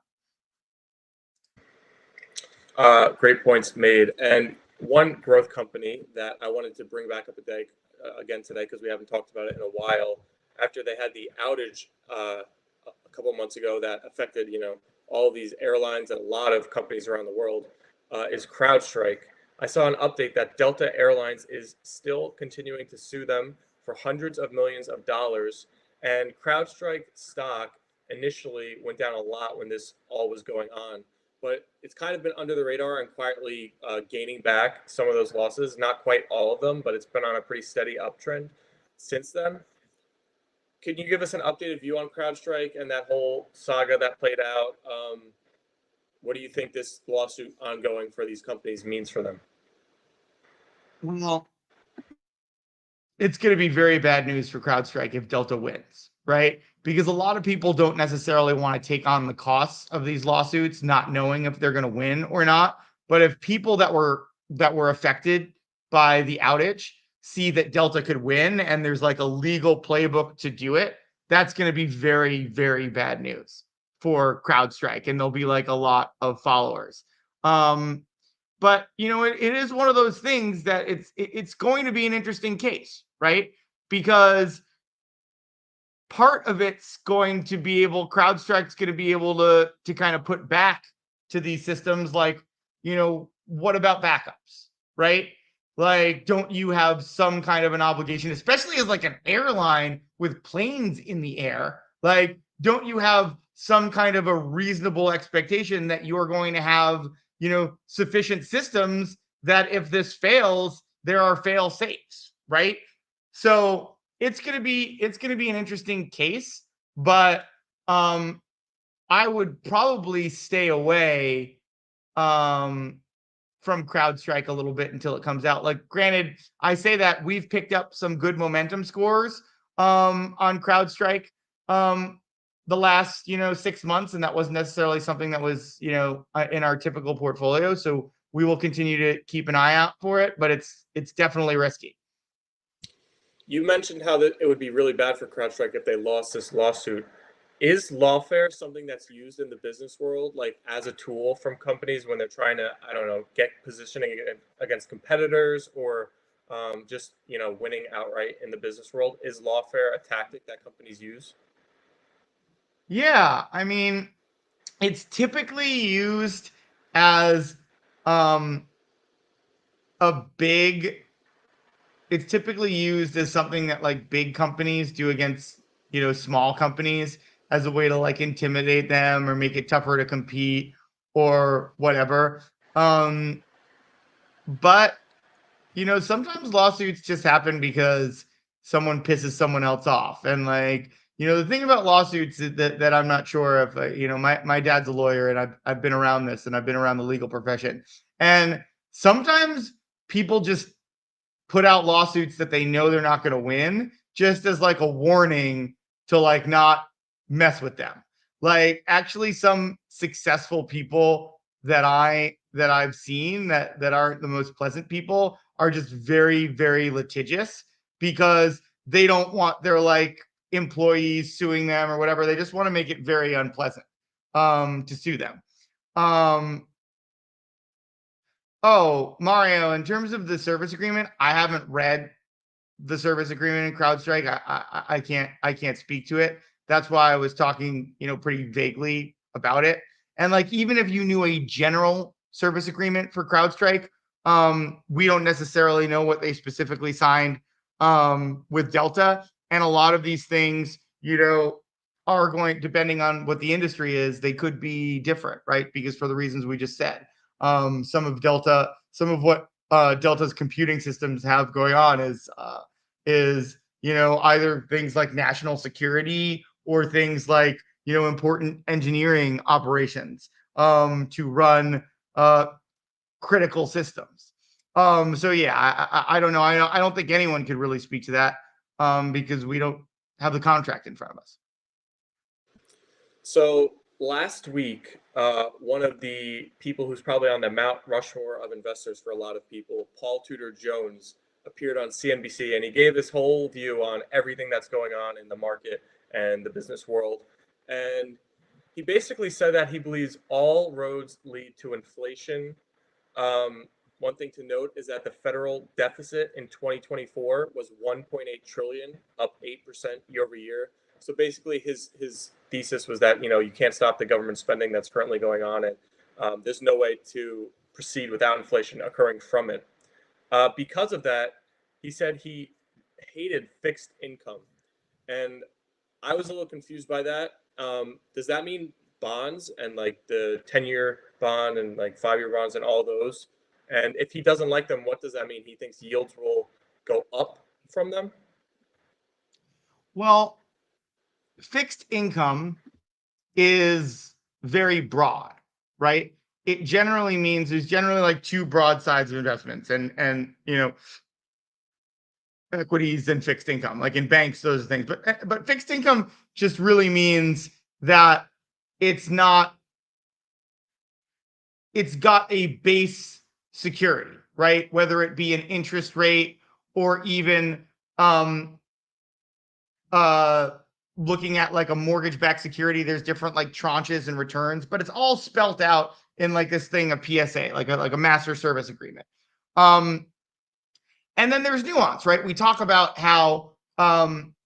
Great points made. And one growth company that I wanted to bring back up again today, because we haven't talked about it in a while, after they had the outage a couple of months ago that affected, all these airlines and a lot of companies around the world, is CrowdStrike. I saw an update that Delta Airlines is still continuing to sue them for hundreds of millions of dollars. And CrowdStrike stock initially went down a lot when this all was going on, but it's kind of been under the radar and quietly gaining back some of those losses. Not quite all of them, but it's been on a pretty steady uptrend since then. Can you give us an updated view on CrowdStrike and that whole saga that played out? What do you think this lawsuit ongoing for these companies means for them? Well, it's going to be very bad news for CrowdStrike if Delta wins, right? Because a lot of people don't necessarily want to take on the costs of these lawsuits, not knowing if they're going to win or not. But if people that were affected by the outage see that Delta could win and there's like a legal playbook to do it, that's going to be very, very bad news for CrowdStrike, and there'll be like a lot of followers. But it is one of those things that it's going to be an interesting case, right? Because part of it's going to be CrowdStrike's going to be able to kind of put back to these systems, like, what about backups, right? Like, don't you have some kind of an obligation, especially as like an airline with planes in the air? Like, don't you have some kind of a reasonable expectation that you're going to have, sufficient systems that if this fails, there are fail safes, right? So it's gonna be an interesting case, but I would probably stay away from CrowdStrike a little bit until it comes out. Like, granted, I say that we've picked up some good momentum scores on CrowdStrike the last 6 months, and that wasn't necessarily something that was in our typical portfolio. So we will continue to keep an eye out for it, but it's definitely risky. You mentioned how that it would be really bad for CrowdStrike if they lost this lawsuit. Is lawfare something that's used in the business world, like as a tool from companies when they're trying to, I don't know, get positioning against competitors, or just winning outright in the business world? Is lawfare a tactic that companies use? Yeah, I mean, it's typically used as um, a big. It's typically used as something that like big companies do against small companies, as a way to like intimidate them or make it tougher to compete or whatever. But sometimes lawsuits just happen because someone pisses someone else off, and like the thing about lawsuits that I'm not sure if, my dad's a lawyer, and I've been around this, and I've been around the legal profession. And sometimes people just put out lawsuits that they know they're not going to win, just as like a warning to like not mess with them. Like, actually, some successful people that I've seen that aren't the most pleasant people are just very, very litigious, because they don't want their like employees suing them or whatever. They just want to make it very unpleasant to sue them. Um, oh, Mario, in terms of the service agreement, I haven't read the service agreement in CrowdStrike. I can't speak to it. That's why I was talking, pretty vaguely about it. And like, even if you knew a general service agreement for CrowdStrike, we don't necessarily know what they specifically signed with Delta. And a lot of these things, are going, depending on what the industry is, they could be different, right? Because for the reasons we just said, some of what Delta's computing systems have going on is either things like national security, or things like important engineering operations to run critical systems. So yeah, I don't know. I don't think anyone could really speak to that because we don't have the contract in front of us. So last week, one of the people who's probably on the Mount Rushmore of investors for a lot of people, Paul Tudor Jones, appeared on CNBC, and he gave his whole view on everything that's going on in the market and the business world. And he basically said that he believes all roads lead to inflation. Um, One thing to note is that the federal deficit in 2024 was 1.8 trillion, up 8% year over year. So basically, his thesis was that you can't stop the government spending that's currently going on, and there's no way to proceed without inflation occurring from it. Because of that, he said he hated fixed income, and I was a little confused by that. Does that mean bonds and like the 10-year bond and like 5-year bonds and all those? And if he doesn't like them, what does that mean? He thinks yields will go up from them? Well, fixed income is very broad, right? It generally means there's generally like two broad sides of investments, and equities and fixed income. Like in banks, those are things. But fixed income just really means that it's not it's got a base security, right? Whether it be an interest rate, or even um uh looking at like a mortgage-backed security. There's different like tranches and returns, but it's all spelt out in like this thing, a PSA, like a master service agreement. Um and then there's nuance, right? We talk about how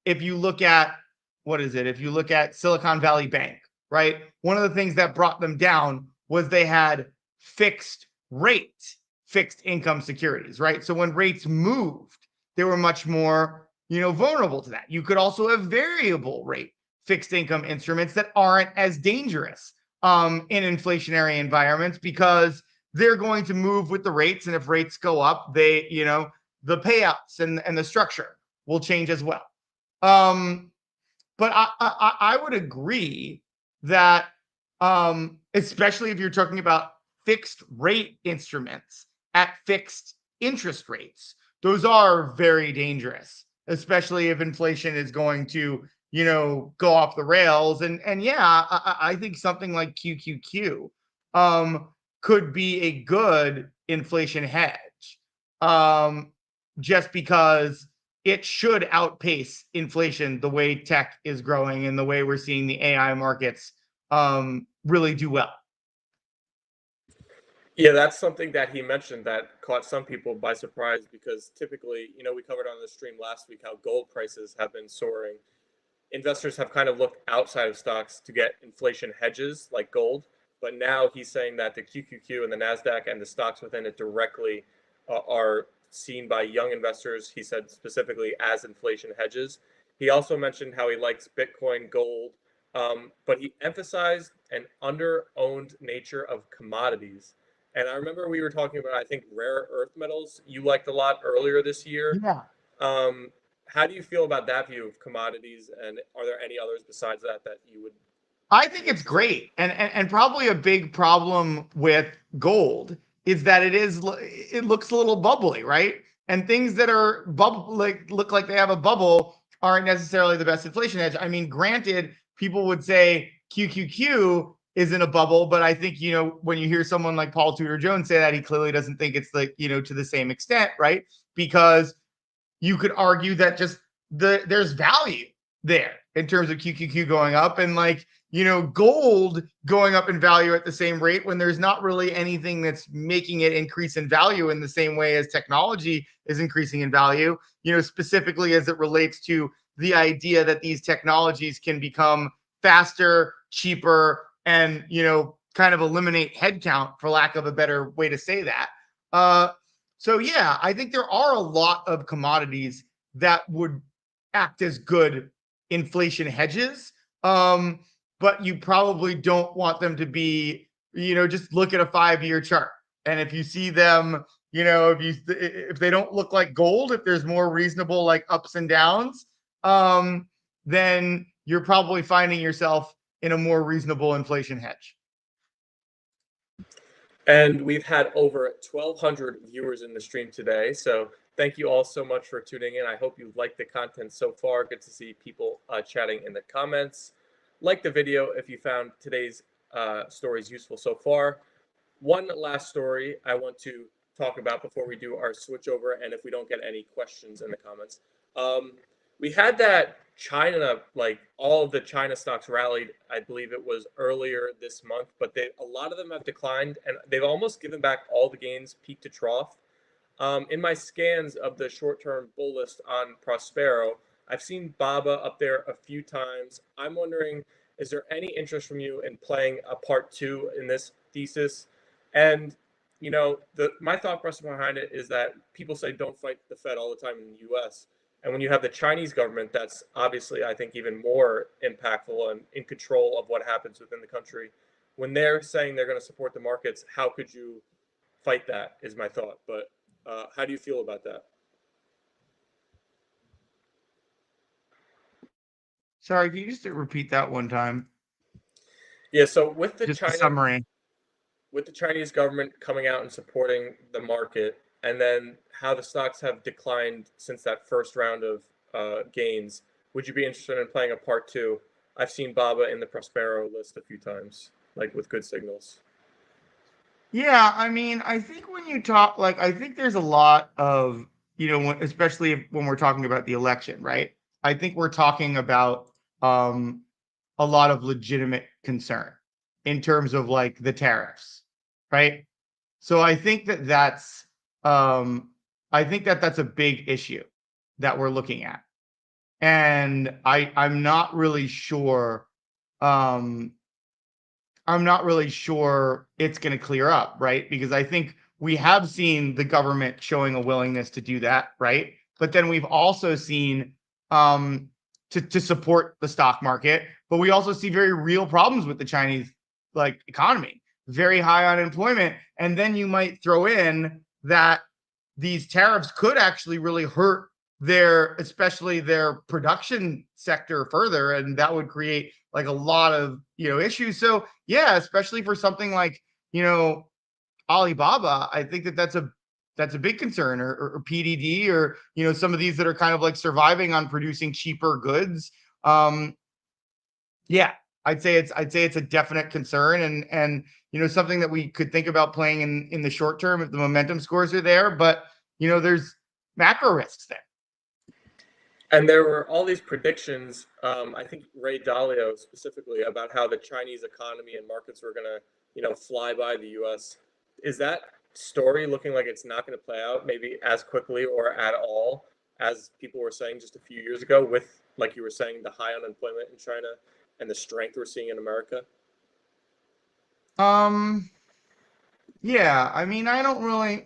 if you look at, what is it? If you look at Silicon Valley Bank, right? One of the things that brought them down was they had fixed rate, fixed income securities, right? So when rates moved, they were much more, vulnerable to that. You could also have variable rate fixed income instruments that aren't as dangerous in inflationary environments, because they're going to move with the rates. And if rates go up, the payouts and the structure will change as well. But I would agree that, especially if you're talking about fixed rate instruments at fixed interest rates, those are very dangerous, especially if inflation is going to, go off the rails. And yeah, I think something like QQQ could be a good inflation hedge, um, just because it should outpace inflation the way tech is growing and the way we're seeing the AI markets really do well. Yeah, that's something that he mentioned that caught some people by surprise because typically, we covered on the stream last week how gold prices have been soaring. Investors have kind of looked outside of stocks to get inflation hedges like gold. But now he's saying that the QQQ and the NASDAQ and the stocks within it directly are seen by young investors, he said specifically as inflation hedges. He also mentioned how he likes Bitcoin, gold, but he emphasized an under owned nature of commodities. And I remember we were talking about, I think, rare earth metals you liked a lot earlier this year. Yeah. Um, how do you feel about that view of commodities? And are there any others besides that that you would I think be it's interested in? great, and probably a big problem with gold is that it looks a little bubbly, right? And things that are bubble like look like they have a bubble aren't necessarily the best inflation hedge. I mean, granted, people would say QQQ isn't a bubble, but I think when you hear someone like Paul Tudor Jones say that, he clearly doesn't think it's like to the same extent, right? Because you could argue that just there's value there in terms of QQQ going up and like gold going up in value at the same rate when there's not really anything that's making it increase in value in the same way as technology is increasing in value, specifically as it relates to the idea that these technologies can become faster, cheaper, and kind of eliminate headcount, for lack of a better way to say that. So yeah, I think there are a lot of commodities that would act as good inflation hedges. But you probably don't want them to be, just look at a 5-year chart. And if you see them, if they don't look like gold, if there's more reasonable like ups and downs, then you're probably finding yourself in a more reasonable inflation hedge. And we've had over 1,200 viewers in the stream today. So thank you all so much for tuning in. I hope you liked the content so far. Good to see people chatting in the comments. Like the video if you found today's stories useful so far. One last story I want to talk about before we do our switch over, and if we don't get any questions in the comments. We had that China, like all of the China stocks rallied. I believe it was earlier this month, but a lot of them have declined, and they've almost given back all the gains, peak to trough. In my scans of the short-term bull list on Prospero, I've seen BABA up there a few times. I'm wondering, is there any interest from you in playing a part two in this thesis? And my thought process behind it is that people say don't fight the Fed all the time in the U.S. And when you have the Chinese government, that's obviously, I think, even more impactful and in control of what happens within the country. When they're saying they're going to support the markets, how could you fight that? Is my thought. But how do you feel about that? Sorry, can you just repeat that one time? Yeah. So Just the summary. with the Chinese government coming out and supporting the market, and then how the stocks have declined since that first round of gains, would you be interested in playing a part two? I've seen BABA in the Prospero list a few times, like with good signals. Yeah, I mean, I think when you talk, like, I think there's a lot of, especially when we're talking about the election, right? I think we're talking about a lot of legitimate concern in terms of like the tariffs, right? So I think that that's a big issue that we're looking at, and um, I'm not really sure it's going to clear up, right? Because I think we have seen the government showing a willingness to do that, right? But then we've also seen um, to support the stock market, but we also see very real problems with the Chinese like economy, very high unemployment, and then you might throw in that these tariffs could actually really hurt especially their production sector further, and that would create like a lot of issues. So yeah, especially for something like Alibaba, I think that's a big concern, or PDD, or some of these that are kind of like surviving on producing cheaper goods. Yeah, I'd say it's a definite concern, and something that we could think about playing in the short term if the momentum scores are there. But there's macro risks there. And there were all these predictions, I think Ray Dalio specifically, about how the Chinese economy and markets were going to, fly by the U.S. Is that story looking like it's not going to play out maybe as quickly or at all as people were saying just a few years ago with, like you were saying, the high unemployment in China and the strength we're seeing in America? Um, yeah, I mean, I don't really.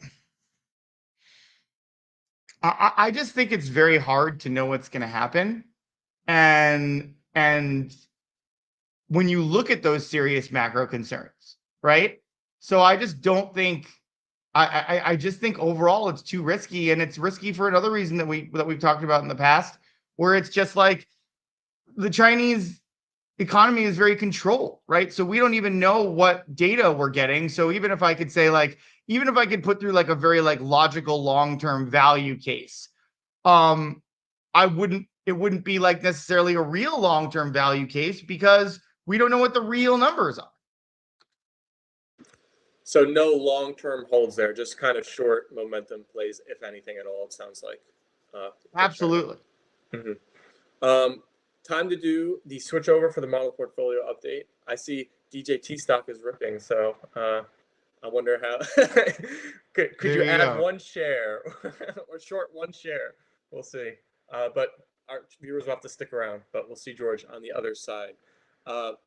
I just think it's very hard to know what's going to happen, and when you look at those serious macro concerns, right? So I just don't think I just think overall it's too risky, and it's risky for another reason that we've talked about in the past, where it's just like the Chinese economy is very controlled, right? So we don't even know what data we're getting. So even if I could say like, even if I could put through like a very like logical long-term value case, it wouldn't be like necessarily a real long-term value case because we don't know what the real numbers are. So no long-term holds there, just kind of short momentum plays, if anything at all, it sounds like. Absolutely. Time to do the switch over for the model portfolio update. I see DJT stock is ripping, so I wonder how. could you add one share or short one share? We'll see. But our viewers will have to stick around, but we'll see George on the other side.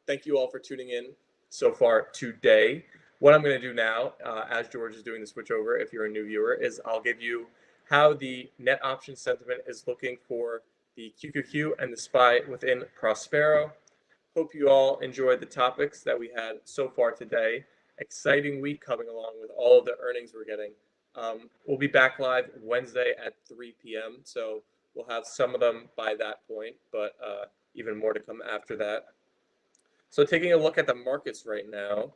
Thank you all for tuning in so far today. What I'm going to do now, as George is doing the switch over, if you're a new viewer, is I'll give you how the net option sentiment is looking for the QQQ and the SPY within Prospero. Hope you all enjoyed the topics that we had so far today. Exciting week coming along with all of the earnings we're getting. We'll be back live Wednesday at 3 p.m. So we'll have some of them by that point, but even more to come after that. So taking a look at the markets right now,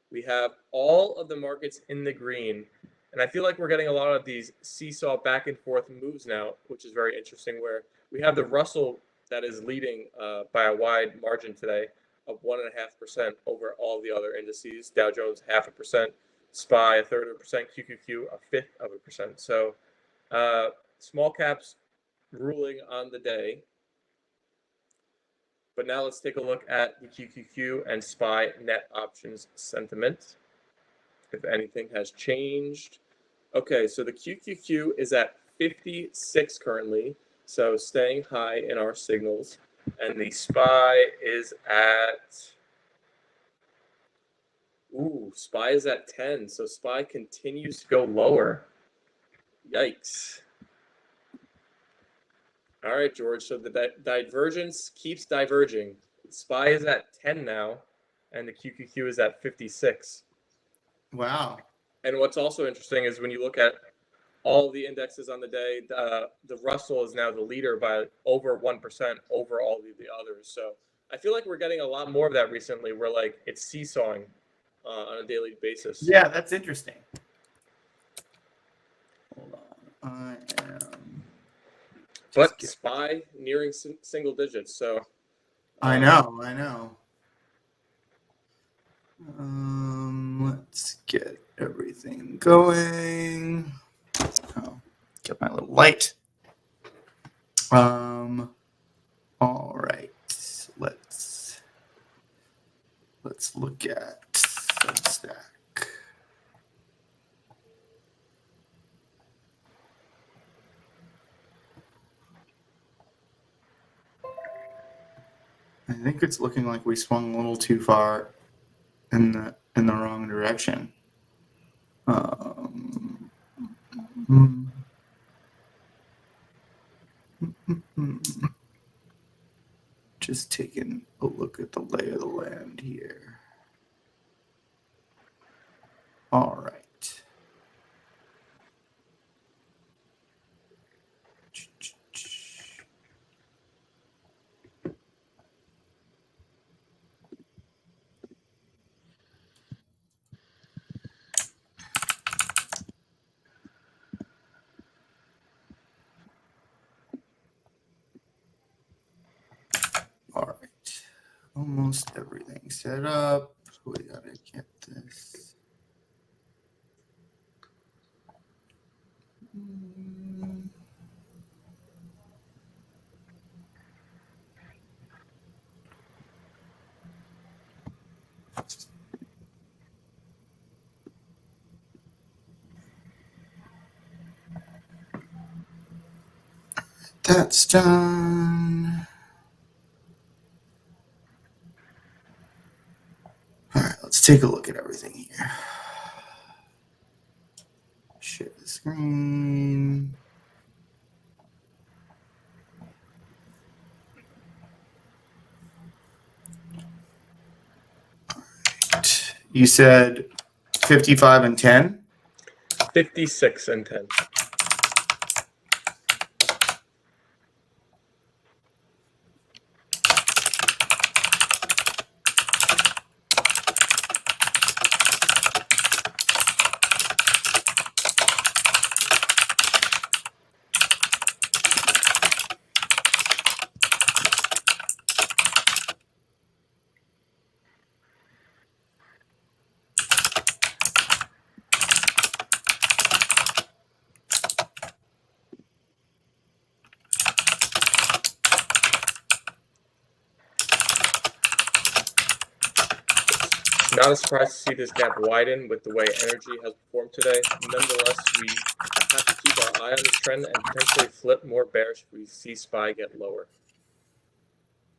we have all of the markets in the green. And I feel like we're getting a lot of these seesaw back and forth moves now, which is very interesting, where we have the Russell that is leading by a wide margin today of 1.5% over all the other indices. Dow Jones 0.5%, SPY 1/3%, QQQ 1/5%. So small caps ruling on the day. But now let's take a look at the QQQ and SPY net options sentiment, if anything has changed. Okay, so the QQQ is at 56 currently, so staying high in our signals. And the SPY is at, SPY is at 10, so SPY continues to go lower. Yikes. All right, George, so the divergence keeps diverging. SPY is at 10 now, and the QQQ is at 56. Wow. And what's also interesting is when you look at all the indexes on the day, the Russell is now the leader by over 1% over all of the others. So I feel like we're getting a lot more of that recently, where like it's seesawing on a daily basis. Yeah, that's interesting. Hold on, I am. But SPY nearing single digits, so. I know. Let's get everything going. Oh, get my little light. All right. Let's look at Substack. I think it's looking like we swung a little too far in the wrong direction. Just taking a look at the lay of the land here. All right. All right. Almost everything set up. We gotta get this. That's done. All right, let's take a look at everything here. Share the screen. All right. You said 55 and 10? 56 and 10. Not a surprise to see this gap widen with the way energy has performed today. Nonetheless, we have to keep our eye on this trend and potentially flip more bearish if we see SPY get lower,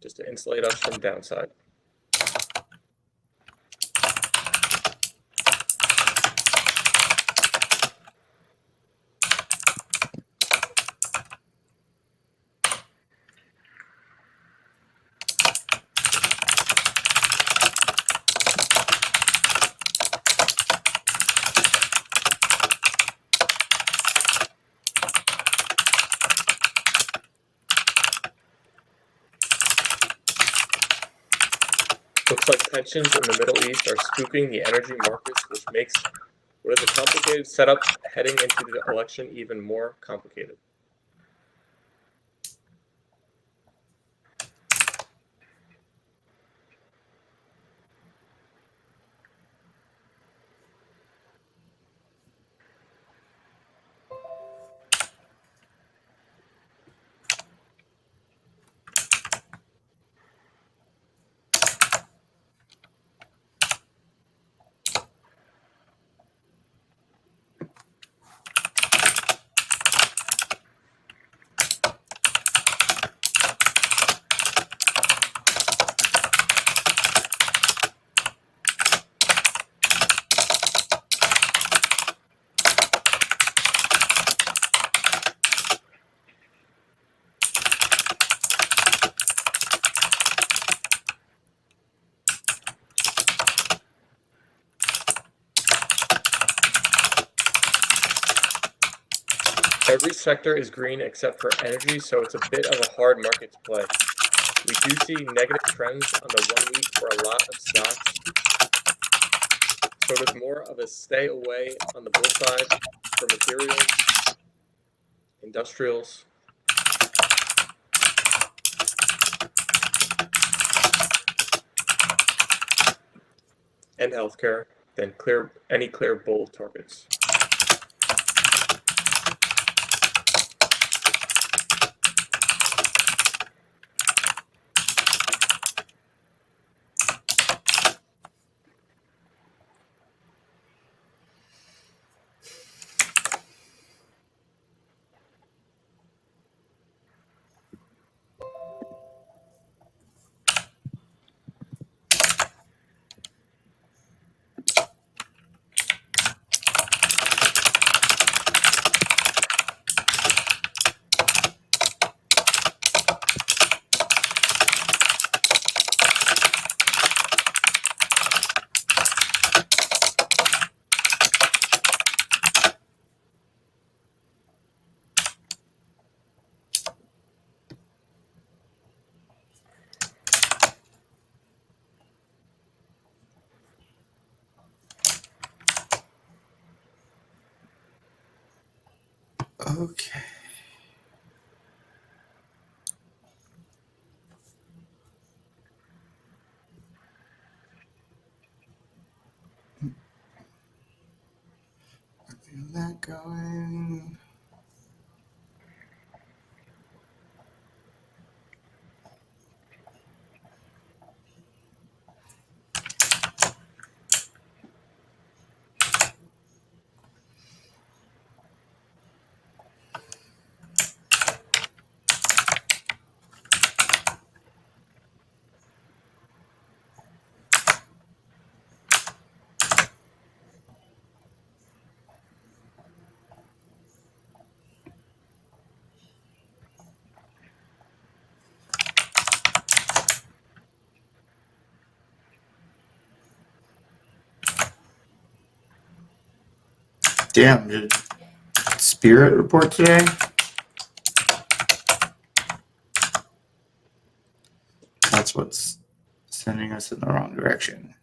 just to insulate us from downside. Looks like tensions in the Middle East are spooking the energy markets, which makes what is a complicated setup heading into the election even more complicated. Every sector is green except for energy, so it's a bit of a hard market to play. We do see negative trends on the 1 week for a lot of stocks, so it is more of a stay away on the bull side for materials, industrials, and healthcare than any clear bull targets. Okay. I feel that going. Damn, did Spirit report today? That's what's sending us in the wrong direction.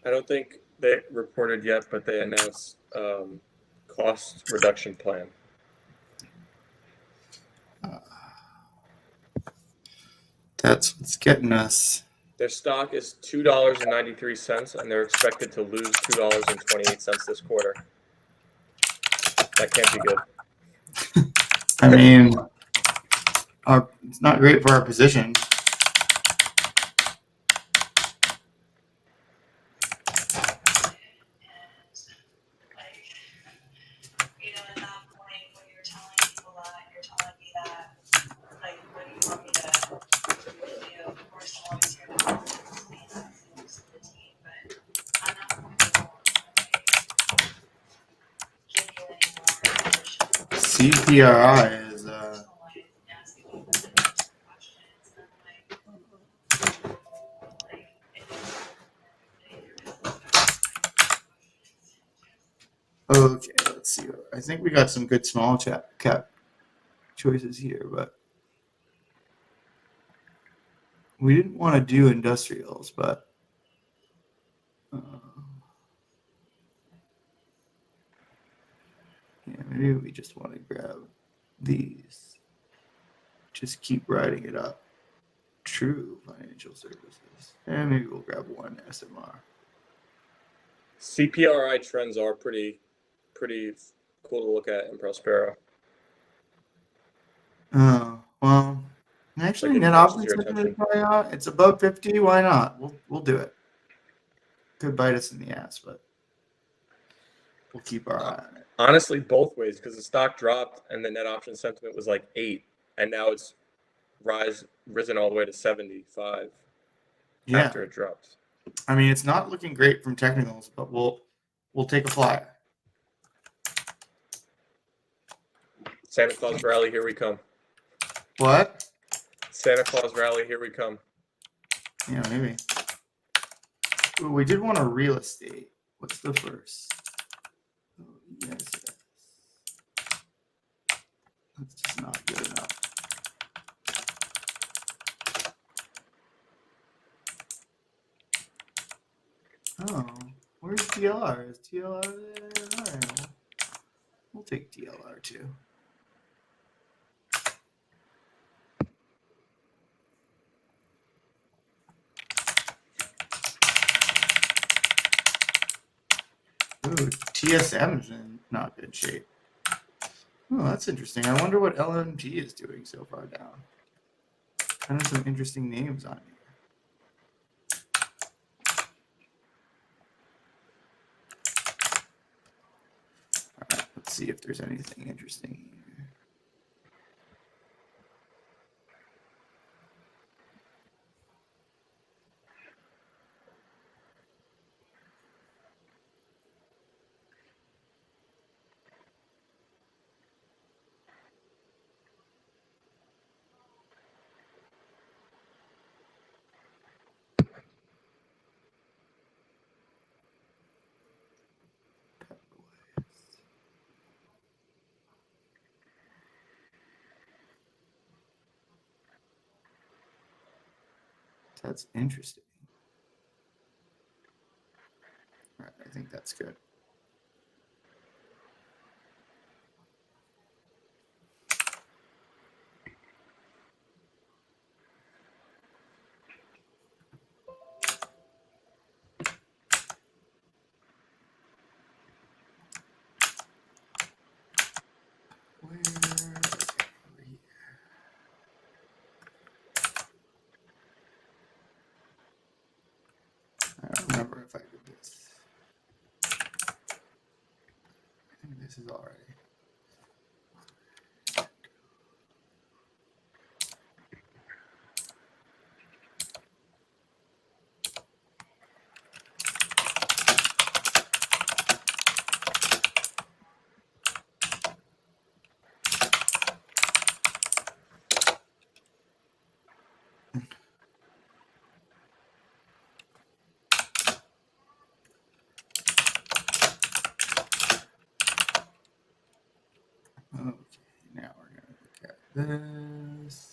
I don't think they reported yet, but they announced cost reduction plan. That's what's getting us. Their stock is $2.93, and they're expected to lose $2.28 this quarter. That can't be good. I mean, it's not great for our position. CPRI is okay. Let's see. I think we got some good small cap choices here, but we didn't want to do industrials, but yeah, maybe we just want to grab these. Just keep riding it up. True financial services, and maybe we'll grab one SMR. CPRI trends are pretty cool to look at in Prospero. Oh well, actually, Like it net catches options your looking attention. pretty high. It's above 50. Why not? We'll do it. Could bite us in the ass, but we'll keep our eye on it. Honestly, both ways, because the stock dropped and the net option sentiment was like 8, and now it's risen all the way to 75 Yeah, after it dropped. I mean, it's not looking great from technicals, but we'll take a flyer. Santa Claus rally, here we come. What? Santa Claus rally, here we come. Yeah, maybe. Ooh, we did want a real estate. What's the first? Oh, yes. That's just not good enough. Oh, where's TLR? Is TLR there? All right, we'll take TLR too. Ooh, TSM's in not good shape. Oh, that's interesting. I wonder what LMG is doing so far down. Kind of some interesting names on here. All right, let's see if there's anything interesting here. That's interesting. All right, I think that's good. Where? Over here. I don't remember if I did this. I think this is already. this.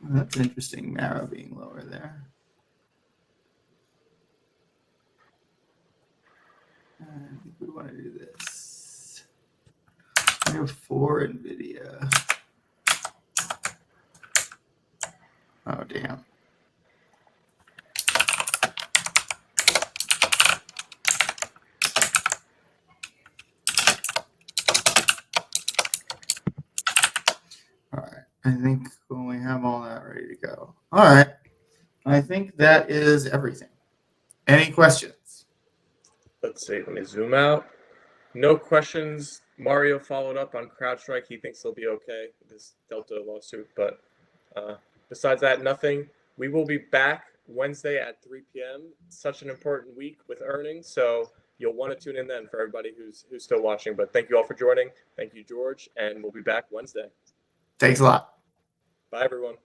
That's interesting, Mara being lower there. I think we want to do this. I have 4 NVIDIA. Oh, damn. All right. I think we have all that ready to go. All right. I think that is everything. Any questions? Let's see. Let me zoom out. No questions. Mario followed up on CrowdStrike. He thinks he'll be okay with this Delta lawsuit. But besides that, nothing. We will be back Wednesday at 3 p.m. Such an important week with earnings. So you'll want to tune in then for everybody who's still watching. But thank you all for joining. Thank you, George. And we'll be back Wednesday. Thanks a lot. Bye, everyone.